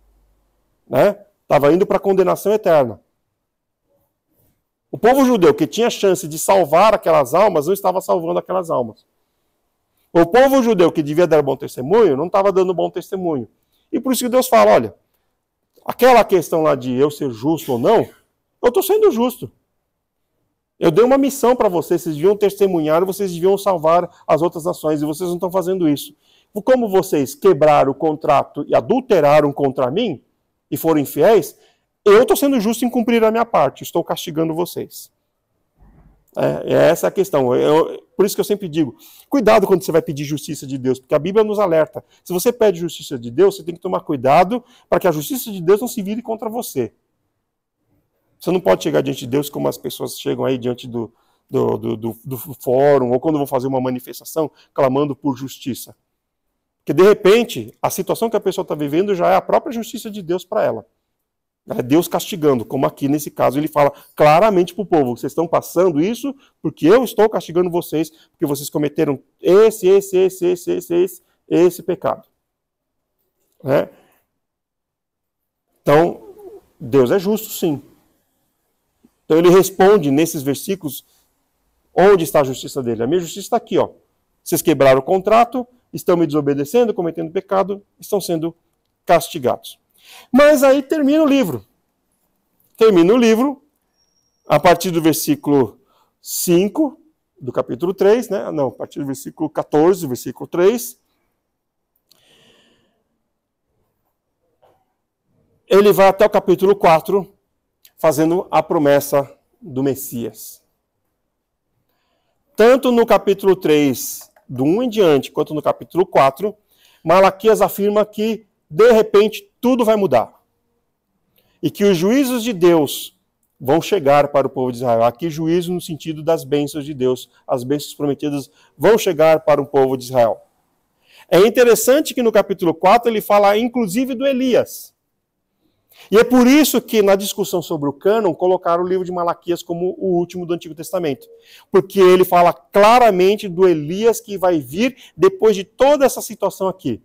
Né? Estava indo para a condenação eterna. O povo judeu que tinha chance de salvar aquelas almas não estava salvando aquelas almas. O povo judeu que devia dar bom testemunho não estava dando bom testemunho. E por isso que Deus fala, olha, aquela questão lá de eu ser justo ou não, eu estou sendo justo. Eu dei uma missão para vocês deviam testemunhar, vocês deviam salvar as outras nações, e vocês não estão fazendo isso. Como vocês quebraram o contrato e adulteraram contra mim, e foram infiéis, eu estou sendo justo em cumprir a minha parte, estou castigando vocês. Essa é a questão. Por isso que eu sempre digo, cuidado quando você vai pedir justiça de Deus, porque a Bíblia nos alerta. Se você pede justiça de Deus, você tem que tomar cuidado para que a justiça de Deus não se vire contra você. Você não pode chegar diante de Deus como as pessoas chegam aí diante do fórum, ou quando vão fazer uma manifestação, clamando por justiça. Porque, de repente, a situação que a pessoa está vivendo já é a própria justiça de Deus para ela. É Deus castigando, como aqui nesse caso ele fala claramente para o povo, vocês estão passando isso porque eu estou castigando vocês, porque vocês cometeram esse pecado. Né? Então, Deus é justo sim. Então ele responde nesses versículos onde está a justiça dele. A minha justiça está aqui, ó. Vocês quebraram o contrato, estão me desobedecendo, cometendo pecado, estão sendo castigados. Mas aí termina o livro. Termina o livro a partir do versículo 5 do capítulo 3, né? Não, a partir do versículo 14, versículo 3. Ele vai até o capítulo 4, fazendo a promessa do Messias. Tanto no capítulo 3, do 1 em diante, quanto no capítulo 4, Malaquias afirma que, de repente, tudo vai mudar. E que os juízos de Deus vão chegar para o povo de Israel. Aqui, juízo no sentido das bênçãos de Deus. As bênçãos prometidas vão chegar para o povo de Israel. É interessante que no capítulo 4 ele fala inclusive do Elias. E é por isso que na discussão sobre o cânon colocaram o livro de Malaquias como o último do Antigo Testamento. Porque ele fala claramente do Elias que vai vir depois de toda essa situação aqui.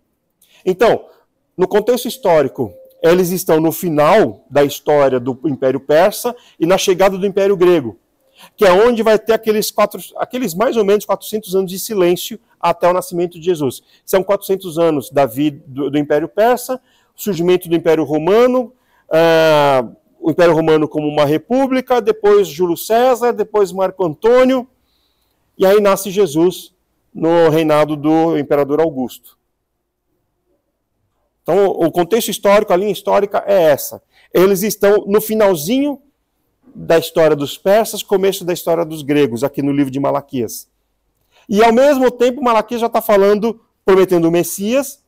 Então, no contexto histórico, eles estão no final da história do Império Persa e na chegada do Império Grego, que é onde vai ter aqueles mais ou menos 400 anos de silêncio até o nascimento de Jesus. São 400 anos do Império Persa, surgimento do Império Romano, o Império Romano como uma república, depois Júlio César, depois Marco Antônio, e aí nasce Jesus no reinado do Imperador Augusto. Então, o contexto histórico, a linha histórica é essa. Eles estão no finalzinho da história dos persas, começo da história dos gregos, aqui no livro de Malaquias. E, ao mesmo tempo, Malaquias já está falando, prometendo o Messias,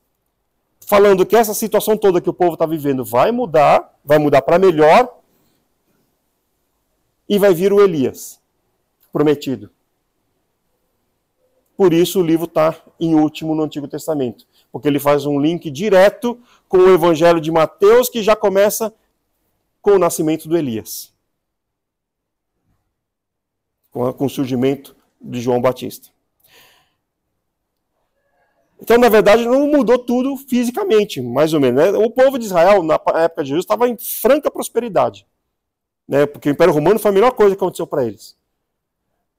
falando que essa situação toda que o povo está vivendo vai mudar para melhor, e vai vir o Elias, prometido. Por isso o livro está em último no Antigo Testamento, porque ele faz um link direto com o Evangelho de Mateus, que já começa com o nascimento do Elias, com o surgimento de João Batista. Então, na verdade, não mudou tudo fisicamente, mais ou menos, né? O povo de Israel, na época de Jesus, estava em franca prosperidade, né? Porque o Império Romano foi a melhor coisa que aconteceu para eles.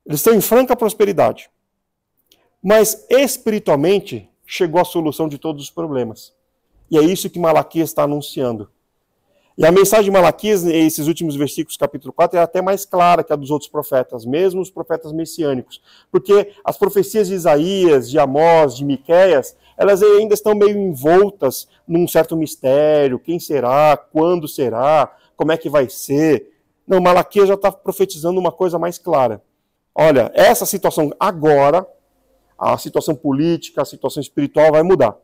Eles estão em franca prosperidade. Mas, espiritualmente, chegou a solução de todos os problemas. E é isso que Malaquias está anunciando. E a mensagem de Malaquias, esses últimos versículos, capítulo 4, é até mais clara que a dos outros profetas, mesmo os profetas messiânicos. Porque as profecias de Isaías, de Amós, de Miqueias, elas ainda estão meio envoltas num certo mistério. Quem será? Quando será? Como é que vai ser? Não, Malaquias já está profetizando uma coisa mais clara. Olha, essa situação agora, a situação política, a situação espiritual vai mudar.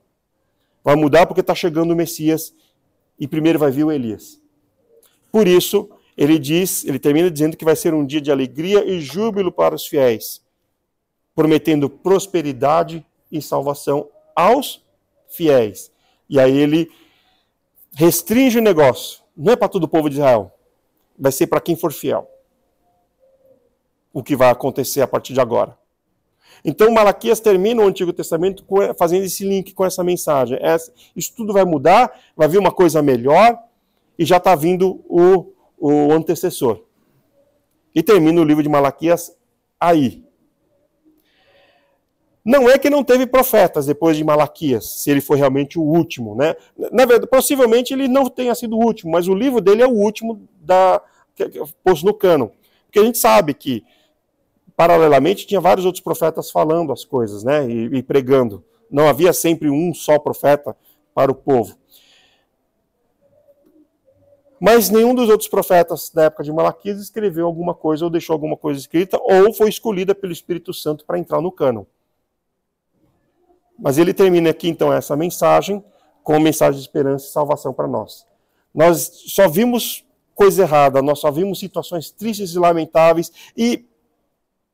Vai mudar porque está chegando o Messias e primeiro vai vir o Elias. Por isso, ele termina dizendo que vai ser um dia de alegria e júbilo para os fiéis, prometendo prosperidade e salvação aos fiéis. E aí ele restringe o negócio. Não é para todo o povo de Israel. Vai ser para quem for fiel. O que vai acontecer a partir de agora. Então, Malaquias termina o Antigo Testamento fazendo esse link com essa mensagem. Isso tudo vai mudar, vai vir uma coisa melhor, e já está vindo o antecessor. E termina o livro de Malaquias aí. Não é que não teve profetas depois de Malaquias, se ele foi realmente o último, né? Na verdade, possivelmente ele não tenha sido o último, mas o livro dele é o último posto no cânon. Porque a gente sabe que paralelamente, tinha vários outros profetas falando as coisas, né, e pregando. Não havia sempre um só profeta para o povo. Mas nenhum dos outros profetas da época de Malaquias escreveu alguma coisa ou deixou alguma coisa escrita, ou foi escolhida pelo Espírito Santo para entrar no cânon. Mas ele termina aqui, então, essa mensagem com mensagem de esperança e salvação para nós. Nós só vimos coisa errada, nós só vimos situações tristes e lamentáveis, e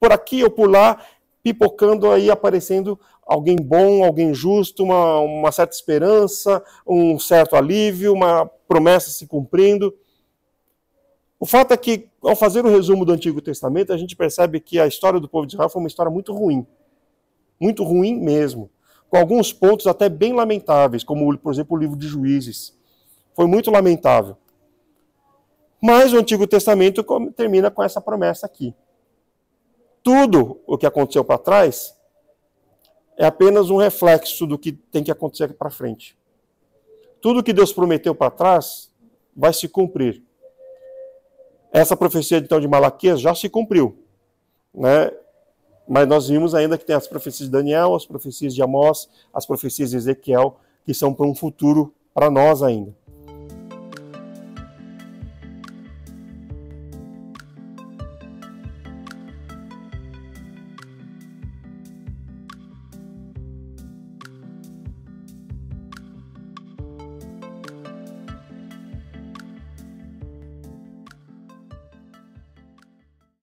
por aqui ou por lá, pipocando aí, aparecendo alguém bom, alguém justo, uma certa esperança, um certo alívio, uma promessa se cumprindo. O fato é que, ao fazer o resumo do Antigo Testamento, a gente percebe que a história do povo de Israel foi uma história muito ruim mesmo, com alguns pontos até bem lamentáveis, como, por exemplo, o livro de Juízes. Foi muito lamentável. Mas o Antigo Testamento termina com essa promessa aqui. Tudo o que aconteceu para trás é apenas um reflexo do que tem que acontecer aqui para frente. Tudo que Deus prometeu para trás vai se cumprir. Essa profecia então de Malaquias já se cumpriu, né? Mas nós vimos ainda que tem as profecias de Daniel, as profecias de Amós, as profecias de Ezequiel, que são para um futuro para nós ainda.